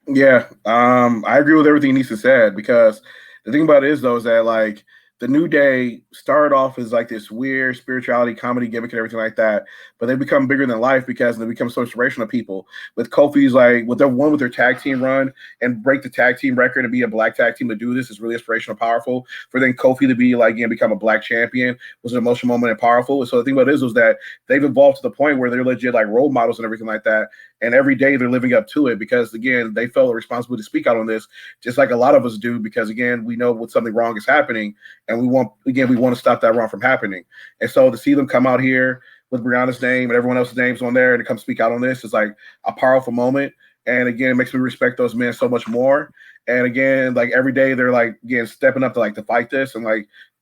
Yeah, I agree with everything Nisa said, because the thing about it is, though, is that, like, the New Day started off as like this weird spirituality comedy gimmick and everything like that, but they become bigger than life because they become so inspirational to people. With Kofi's, like, with their tag team run and break the tag team record and be a black tag team to do this is really inspirational, powerful. For then Kofi to be like, become a black champion was an emotional moment and powerful. And so the thing about it is was that they've evolved to the point where they're legit like role models and everything like that. And every day they're living up to it, because again, they felt responsible to speak out on this, just like a lot of us do, because again, we know when something wrong is happening, and we want to stop that wrong from happening. And so to see them come out here with Brianna's name and everyone else's names on there and to come speak out on this is like a powerful moment. And again, it makes me respect those men so much more. And again, like every day they're like, again, stepping up to fight this and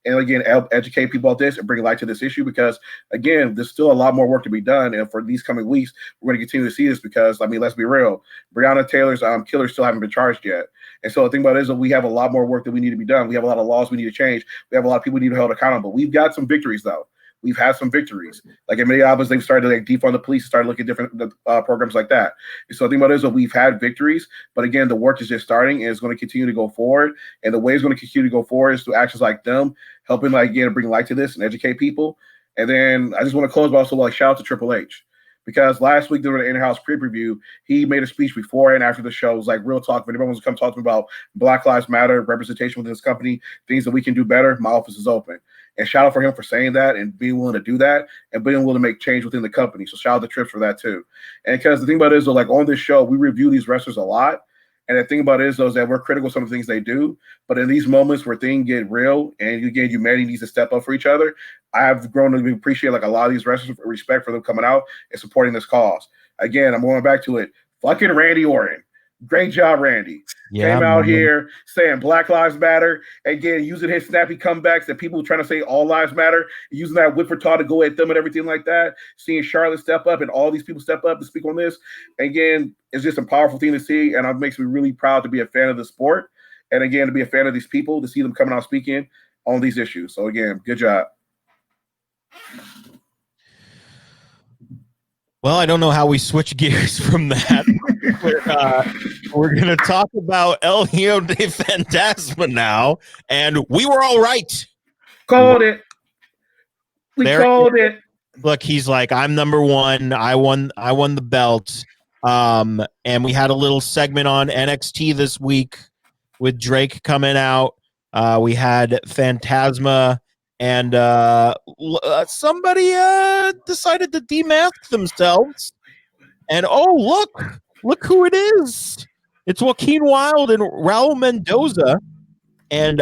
again, educate people about this and bring light to this issue, because again, there's still a lot more work to be done. And for these coming weeks, we're going to continue to see this, because let's be real, Breonna Taylor's killers still haven't been charged yet. And so the thing about it is that we have a lot more work that we need to be done. We have a lot of laws we need to change. We have a lot of people we need to hold accountable. We've got some victories, though. We've had some victories. Like in Minneapolis, they've started to defund the police, started looking at different programs like that. And so the thing about it is that we've had victories, but again, the work is just starting, and it's going to continue to go forward. And the way it's going to continue to go forward is through actions like them, helping bring light to this and educate people. And then I just want to close by also shout out to Triple H, because last week during the in-house pre-preview, he made a speech before and after the show. It was like real talk. If anyone wants to come talk to me about Black Lives Matter, representation within this company, things that we can do better, my office is open. And shout out for him for saying that and being willing to do that and being willing to make change within the company. So shout out to Trips for that too. And because the thing about it is, on this show, we review these wrestlers a lot. And the thing about it is, though, is that we're critical of some of the things they do. But in these moments where things get real and again, humanity needs to step up for each other, I've grown to appreciate like a lot of these wrestlers, respect for them coming out and supporting this cause. Again, I'm going back to it. Fucking Randy Orton. Great job, Randy. Came out here saying Black Lives Matter. Again, using his snappy comebacks that people trying to say all lives matter, using that whip for talk to go at them and everything like that. Seeing Charlotte step up and all these people step up to speak on this. Again, it's just a powerful thing to see, and it makes me really proud to be a fan of the sport. And again, to be a fan of these people, to see them coming out speaking on these issues. So again, good job. Well, I don't know how we switch gears from that. We're going to talk about El Hijo de Fantasma now, and we were all right. Called it. We called it. Look, he's like, I'm number one. I won the belt. And we had a little segment on NXT this week with Drake coming out. We had Phantasma. And somebody decided to demask themselves. And look who it is. It's Joaquin Wilde and Raul Mendoza. And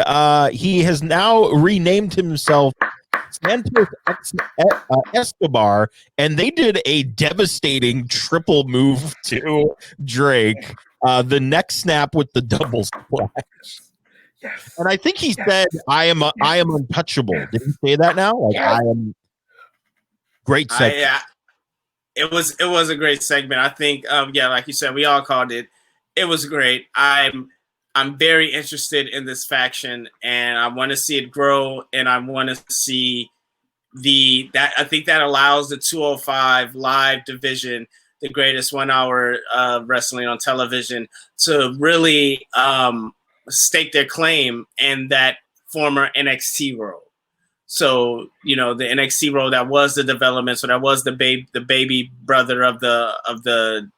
he has now renamed himself Santos Escobar. And they did a devastating triple move to Drake. The neck snap with the double splash. Yes. And I think he said, I am untouchable. Did he say that now? Like, I am great segment. Yeah. It was a great segment. I think like you said, we all called it. It was great. I'm very interested in this faction, and I want to see it grow, and I want to see I think that allows the 205 live division, the greatest 1 hour wrestling on television, to really stake their claim in that former NXT role. So, the NXT role that was the development, so that was the baby brother of the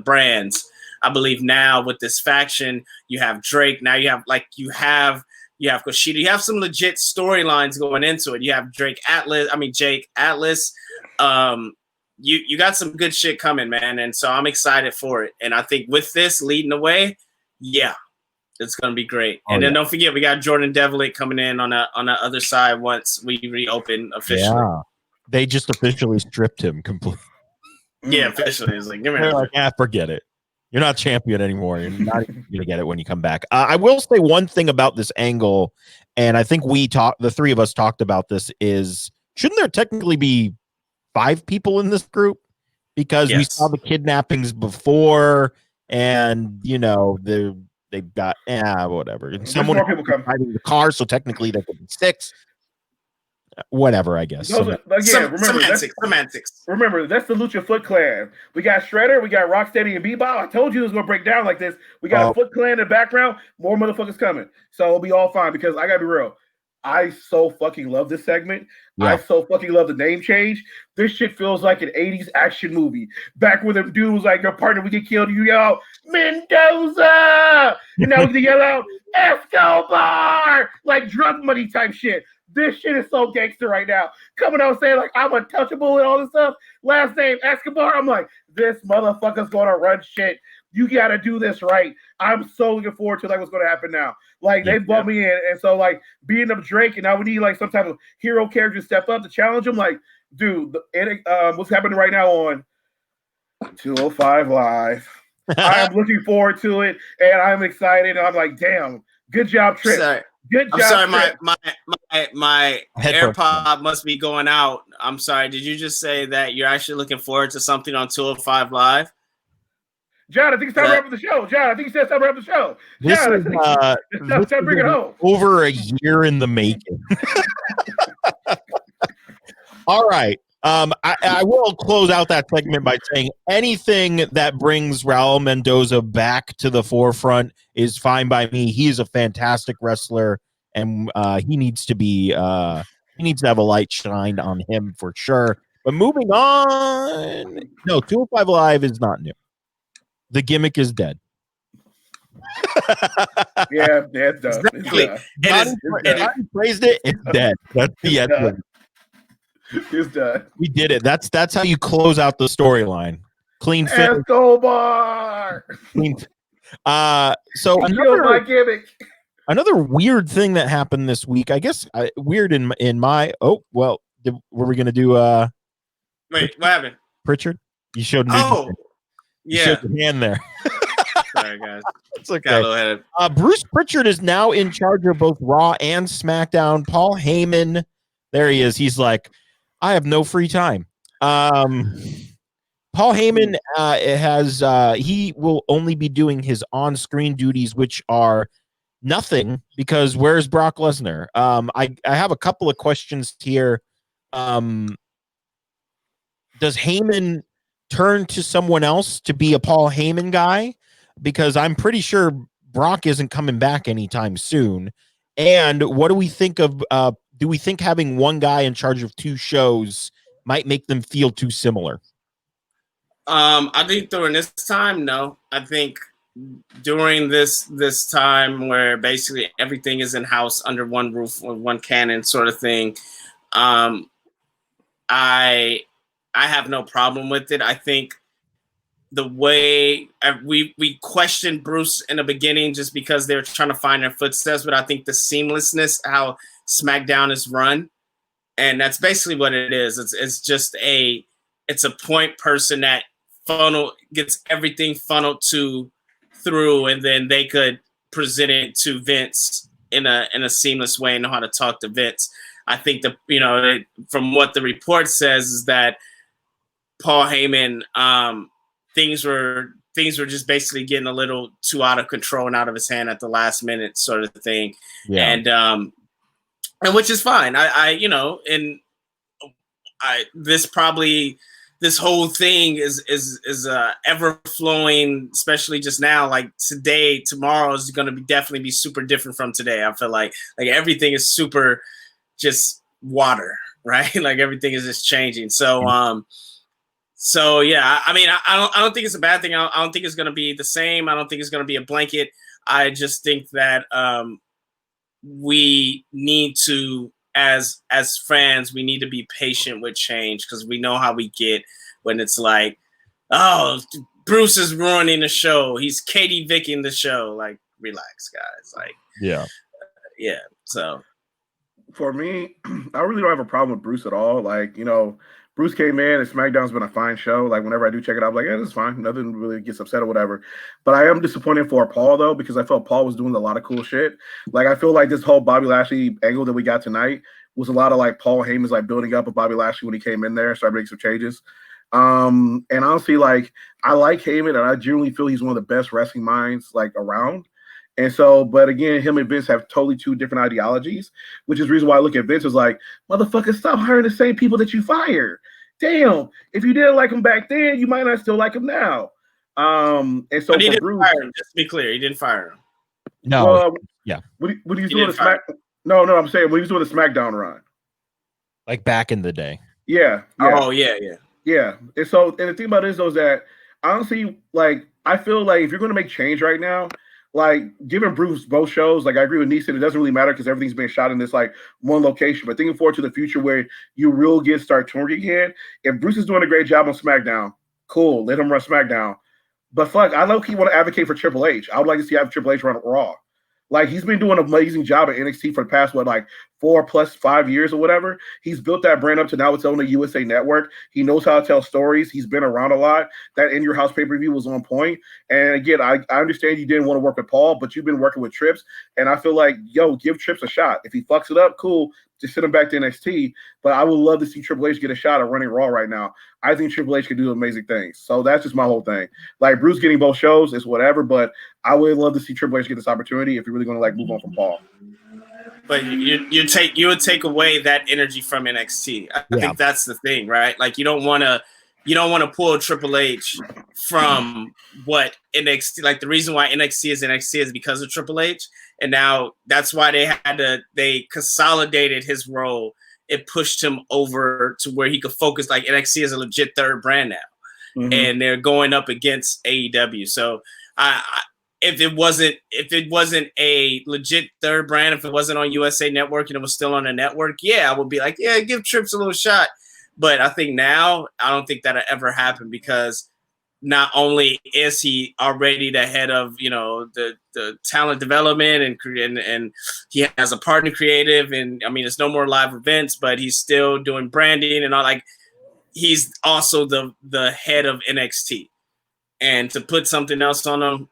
brands. I believe now with this faction, you have Drake. Now you have Kushida. You have some legit storylines going into it. You have Jake Atlas. You got some good shit coming, man. And so I'm excited for it. And I think with this leading the way, it's going to be great. And then don't forget, we got Jordan Devlin coming in on the other side once we reopen officially. Yeah. They just officially stripped him completely. Yeah, officially. It's like, give me forget it. You're not champion anymore. You're not even going to get it when you come back. I will say one thing about this angle, and I think the three of us talked about this, is shouldn't there technically be 5 people in this group? Because we saw the kidnappings before, and, they've got whatever. And someone driving the car, so technically there could be 6. Whatever, I guess. Semantics. Remember, that's the Lucha Foot Clan. We got Shredder, we got Rocksteady, and Bebop. I told you it was gonna break down like this. We got a Foot Clan in the background. More motherfuckers coming, so it'll be all fine. Because I gotta be real, I so fucking love this segment. Yeah. I so fucking love the name change. This shit feels like an 80s action movie. Back when them dudes like, your partner, we get killed, you yell, Mendoza! And now we can yell out, Escobar! Like drug money type shit. This shit is so gangster right now. Coming out saying, like, I'm untouchable and all this stuff. Last name, Escobar. I'm like, this motherfucker's going to run shit. You got to do this right. I'm so looking forward to, like, what's going to happen now. Like, they brought me in. And so, like, being up Drake, and now we need, like, some type of hero character to step up to challenge him. Like, dude, what's happening right now on 205 Live. I'm looking forward to it, and I'm excited. And I'm like, damn, good job, Tripp. Sorry. Good job. I'm sorry, my AirPod must be going out. I'm sorry. Did you just say that you're actually looking forward to something on 205 Live? John, I think it's time to wrap up the show. John, I think he said it's time to wrap up the show. This John, is time to bring it home. Over a year in the making. All right. I will close out that segment by saying anything that brings Raul Mendoza back to the forefront is fine by me. He is a fantastic wrestler, and he needs to have a light shined on him for sure. But moving on, no, 205 Live is not new. The gimmick is dead. Yeah, it's done. Exactly. Johnny praised it. It's dead. That's the end. It's done. We did it. That's how you close out the storyline. Clean finish. Escobar. So Kill my gimmick. another weird thing that happened this week, I guess, weird in my. Oh well, were we gonna do? Wait, what happened? Pritchard, you showed. Oh, you yeah. showed your hand there. Sorry, guys. It's okay. Bruce Pritchard is now in charge of both Raw and SmackDown. Paul Heyman, there he is. He's like, I have no free time. Paul Heyman he will only be doing his on-screen duties, which are nothing, because where's Brock Lesnar? I have a couple of questions here. Does Heyman turn to someone else to be a Paul Heyman guy? Because I'm pretty sure Brock isn't coming back anytime soon. And what do we think of? Do we think having one guy in charge of two shows might make them feel too similar? I think during this time, no. I think during this time where basically everything is in house under one roof or one cannon sort of thing, I have no problem with it. I think the way we questioned Bruce in the beginning just because they were trying to find their footsteps, but I think the seamlessness, how SmackDown is run, and that's basically what it is. It's just it's a point person that gets everything funneled through, and then they could present it to Vince in a seamless way and know how to talk to Vince. I think from what the report says is that Paul Heyman, things were just basically getting a little too out of control and out of his hand at the last minute sort of thing. Yeah. And which is fine. This whole thing is ever flowing, especially just now. Like today, tomorrow is going to definitely be super different from today. I feel like everything is super just water, right? Like everything is just changing. So, So yeah, I mean, I don't think it's a bad thing. I don't think it's going to be the same. I don't think it's going to be a blanket. I just think that we need to, as fans, we need to be patient with change, because we know how we get when it's like, oh, Bruce is ruining the show. He's Katie Vicking the show. Like, relax, guys. Like, yeah. So for me, I really don't have a problem with Bruce at all. Like, Bruce came in and SmackDown's been a fine show. Like, whenever I do check it out, I'm like, yeah, this is fine. Nothing really gets upset or whatever. But I am disappointed for Paul, though, because I felt Paul was doing a lot of cool shit. Like, I feel like this whole Bobby Lashley angle that we got tonight was a lot of, like, Paul Heyman's, like, building up of Bobby Lashley when he came in there, started making some changes. And honestly, like, I like Heyman, and I genuinely feel he's one of the best wrestling minds, like, around. And so, but again, him and Vince have totally two different ideologies, which is the reason why I look at Vince as like, motherfucker, stop hiring the same people that you fired. Damn, if you didn't like him back then, you might not still like him now. And so, but he didn't fire him. Just to be clear, he didn't fire him. No, yeah. When he was doing the Smack, no, I'm saying when he was doing the SmackDown run, like back in the day. Yeah. Oh yeah. And so, and the thing about it is, though, is that honestly, like, I feel like if you're going to make change right now, like, giving Bruce both shows, like, I agree with Neeson, it doesn't really matter because everything's being shot in this, like, one location. But thinking forward to the future where you really start touring again, if Bruce is doing a great job on SmackDown, cool, let him run SmackDown. But fuck, I low-key want to advocate for Triple H. I would like to see Triple H run Raw. Like, he's been doing an amazing job at NXT for the past, 4+5 years or whatever. He's built that brand up to now it's on the USA Network. He knows how to tell stories. He's been around a lot. That In Your House pay-per-view was on point. And again, I understand you didn't want to work with Paul, but you've been working with Trips. And I feel like, give Trips a shot. If he fucks it up, cool. Just send him back to NXT. But I would love to see Triple H get a shot at running Raw right now. I think Triple H can do amazing things. So that's just my whole thing. Like, Bruce getting both shows is whatever, but I would love to see Triple H get this opportunity if you're really going to move on from Paul. But you would take away that energy from NXT. I think that's the thing, right? Like, you don't want to pull Triple H from what NXT, like, the reason why NXT is because of Triple H. And now that's why they consolidated his role. It pushed him over to where he could focus. Like, NXT is a legit third brand now, and they're going up against AEW. So if it wasn't a legit third brand, if it wasn't on USA Network and it was still on the network, I would be like, give Trips a little shot. But I think now, I don't think that'll ever happen because not only is he already the head of, you know, the talent development and he has a partner creative, and I mean, it's no more live events, but he's still doing branding and all. Like, he's also the head of NXT, and to put something else on him,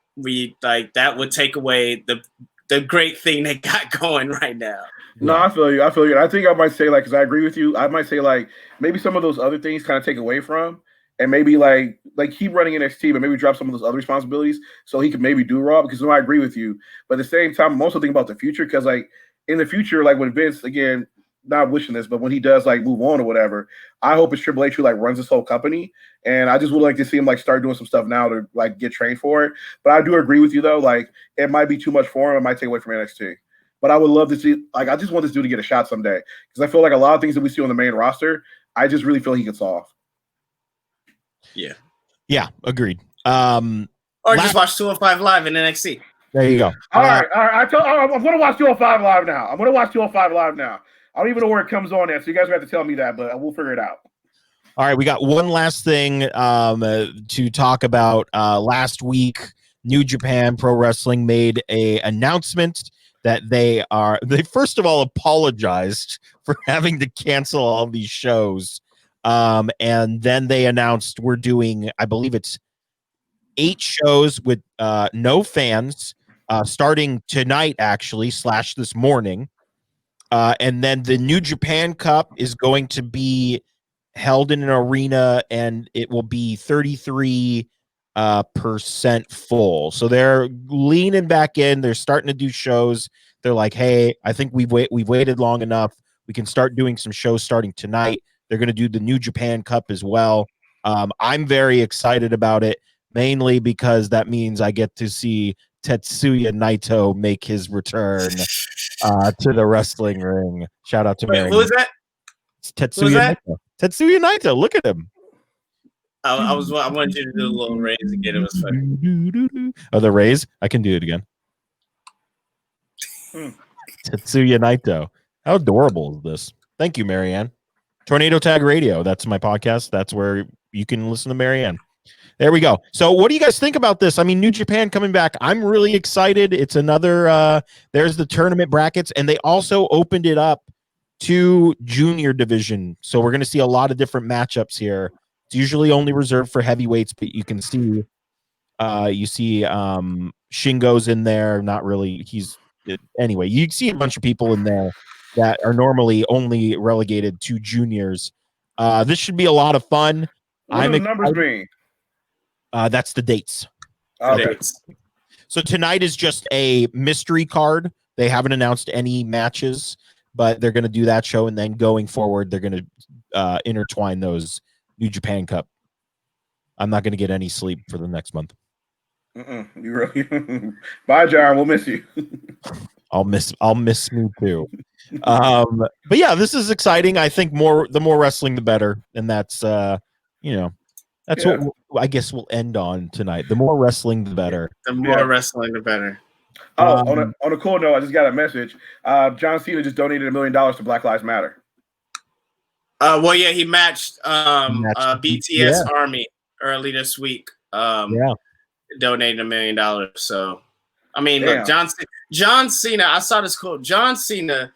that would take away the great thing they got going right now. No, I feel you. I think I might say, like, because I agree with you, I might say, like, maybe some of those other things kind of take away from, and maybe like keep running NXT, but maybe drop some of those other responsibilities so he could maybe do Raw. Because I agree with you, but at the same time, I'm also thinking about the future, because like in the future, like when Vince, again, not wishing this, but when he does like move on or whatever, I hope it's Triple H who like runs this whole company, and I just would like to see him like start doing some stuff now to like get trained for it. But I do agree with you though, like it might be too much for him. It might take away from NXT. But I would love to see, like, I just want this dude to get a shot someday, because I feel like a lot of things that we see on the main roster, I just really feel he can solve. Yeah, agreed. Or just watch 205 Live in NXT. There you go. All right. I'm going to watch 205 Live now. I don't even know where it comes on at, so you guys have to tell me that, but we'll figure it out. All right, we got one last thing to talk about. Last week, New Japan Pro Wrestling made a announcement that they first of all apologized for having to cancel all these shows. And then they announced we're doing, I believe it's 8 shows with no fans, starting tonight, actually, / this morning. And then the New Japan Cup is going to be held in an arena, and it will be 33% full. So they're leaning back in. They're starting to do shows. They're like, hey, I think we've waited long enough. We can start doing some shows starting tonight. They're going to do the New Japan Cup as well. I'm very excited about it, mainly because that means I get to see Tetsuya Naito make his return to the wrestling ring. Shout out to Mary. Who is that? It's Tetsuya Naito. Tetsuya Naito. Look at him. I wanted you to do a little raise again. It was funny. Oh, the raise? I can do it again. Tetsuya Naito. How adorable is this? Thank you, Marianne. Tornado Tag Radio. That's my podcast. That's where you can listen to Marianne. There we go. So what do you guys think about this? I mean, New Japan coming back. I'm really excited. It's another, there's the tournament brackets, and they also opened it up to junior division. So we're going to see a lot of different matchups here. It's usually only reserved for heavyweights, but you can see, Shingo's in there. Not really. Anyway, you see a bunch of people in there that are normally only relegated to juniors. This should be a lot of fun. What do the numbers mean? That's the dates. Okay. So tonight is just a mystery card. They haven't announced any matches, but they're going to do that show, and then going forward, they're going to intertwine those New Japan Cup. I'm not going to get any sleep for the next month. You really? Bye, John. We'll miss you. I'll miss me too. But yeah, this is exciting. I think the more wrestling, the better, and that's what I guess we'll end on tonight. The more wrestling, the better. The more wrestling, the better. Oh, on a cool note, I just got a message. John Cena just donated $1 million to Black Lives Matter. Well, yeah, he matched BTS Army early this week. Donated $1 million. So, I mean, look, John Cena. I saw this quote. John Cena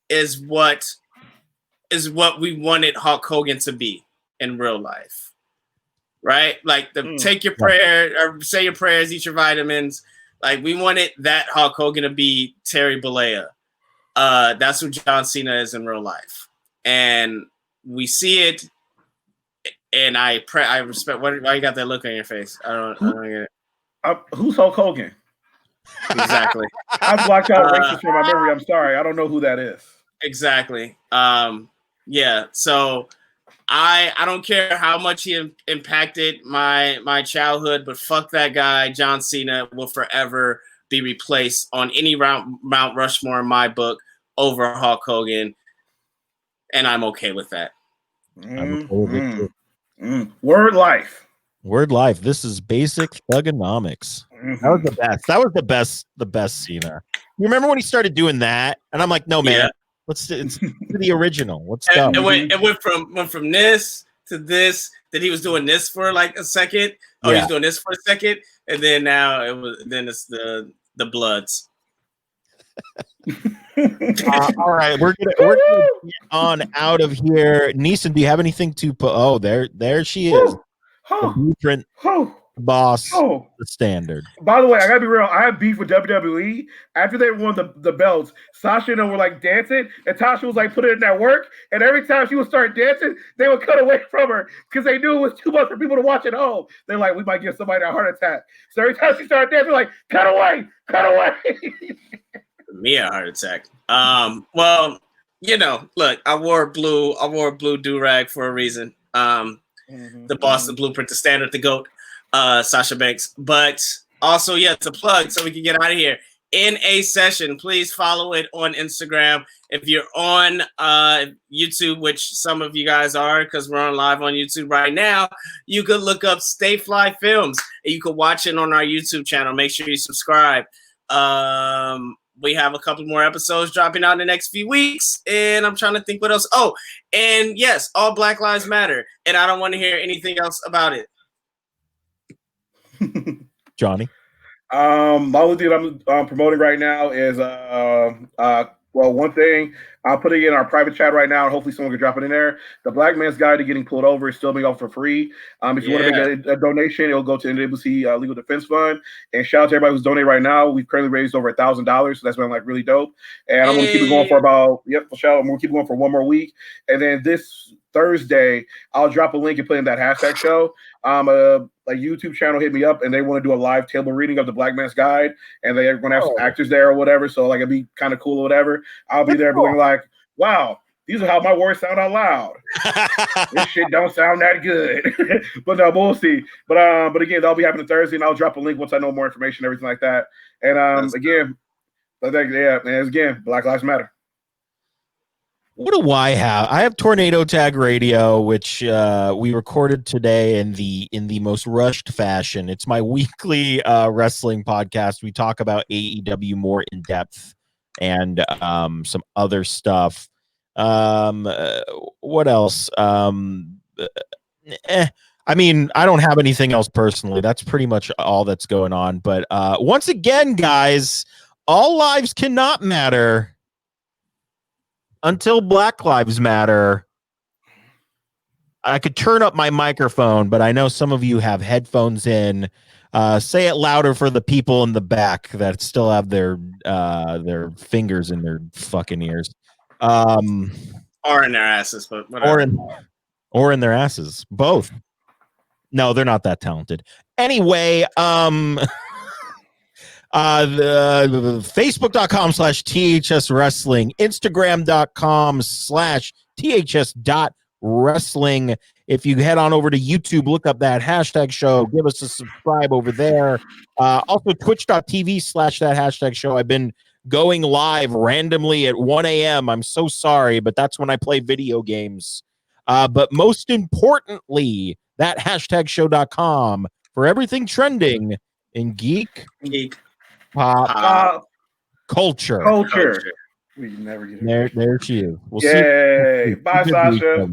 is what we wanted Hulk Hogan to be in real life, right? Like take your prayer or say your prayers, eat your vitamins. Like we wanted that Hulk Hogan to be Terry Bollea. That's what John Cena is in real life, and we see it. And I respect. Why you got that look on your face? I don't get it. Who's Hulk Hogan? Exactly. I blocked out racist from my memory. I'm sorry. I don't know who that is. Exactly. Yeah. So I don't care how much he impacted my childhood, but fuck that guy. John Cena will forever be replaced on any Mount Rushmore in my book over Hulk Hogan, and I'm okay with that. Word life. Word life. This is basic thugonomics. That was the best. That was the best Cena. You remember when he started doing that? And I'm like, no, man. It's the original. Let's go. It went from this to this. Then he was doing this for like a second. Oh, Yeah. he's doing this for a second, and then now it's the Bloods. All right, we're gonna get on out of here. Neeson, do you have anything to put? Oh, there she is. The blueprint boss, the standard. By the way, I gotta be real. I have beef with WWE. After they won the belts, Sasha and them were like dancing, and Tasha was like putting in that work. And every time she would start dancing, they would cut away from her because they knew it was too much for people to watch at home. They're like, we might give somebody a heart attack. So every time she started dancing, like, cut away. Me a heart attack. Well, look, I wore a blue do-rag for a reason. The boss, the blueprint, the standard, the GOAT, Sasha Banks. But also, it's a plug so we can get out of here. In a session, please follow it on Instagram. If you're on YouTube, which some of you guys are, because we're on live on YouTube right now, you could look up Stay Fly Films, and you could watch it on our YouTube channel. Make sure you subscribe. We have a couple more episodes dropping out in the next few weeks, and I'm trying to think what else. Oh, and yes, all Black Lives Matter, and I don't want to hear anything else about it. Johnny? My only thing I'm promoting right now is one thing I'm putting in our private chat right now, and hopefully someone can drop it in there. The Black Man's Guide to Getting Pulled Over is still being offered for free. If you want to make a donation, it'll go to the NWC Legal Defense Fund. And shout out to everybody who's donating right now. We've currently raised over $1,000, so that's been like really dope. And I'm going to keep it going for I'm going to keep it going for one more week. And then this Thursday, I'll drop a link and put in that hashtag show. A YouTube channel hit me up, and they want to do a live table reading of the Black Man's Guide, and they're going to have some actors there or whatever. So like it'd be kind of cool or whatever. I'll be there being like, wow, these are how my words sound out loud. This shit don't sound that good. But no, we'll see. But again, that'll be happening Thursday, and I'll drop a link once I know more information, everything like that. And again, Black Lives Matter. What do I have? I have Tornado Tag Radio, which we recorded today in the most rushed fashion. It's my weekly wrestling podcast. We talk about AEW more in depth and some other stuff. What else? I mean, I don't have anything else personally. That's pretty much all that's going on. But once again, guys, all lives cannot matter until Black Lives Matter. I could turn up my microphone, but I know some of you have headphones in. Say it louder for the people in the back that still have their fingers in their fucking ears. Or in their asses, but whatever. Or in their asses. Both. No, they're not that talented. Anyway, Facebook.com/THS Wrestling, Instagram.com/THS.Wrestling. If you head on over to YouTube, look up that hashtag show, give us a subscribe over there. Also, Twitch.tv/that hashtag show. I've been going live randomly at 1 a.m. I'm so sorry, but that's when I play video games. But most importantly, that hashtag show.com for everything trending in geek. Pop culture. We never get there she is. Yay. Bye, Sasha.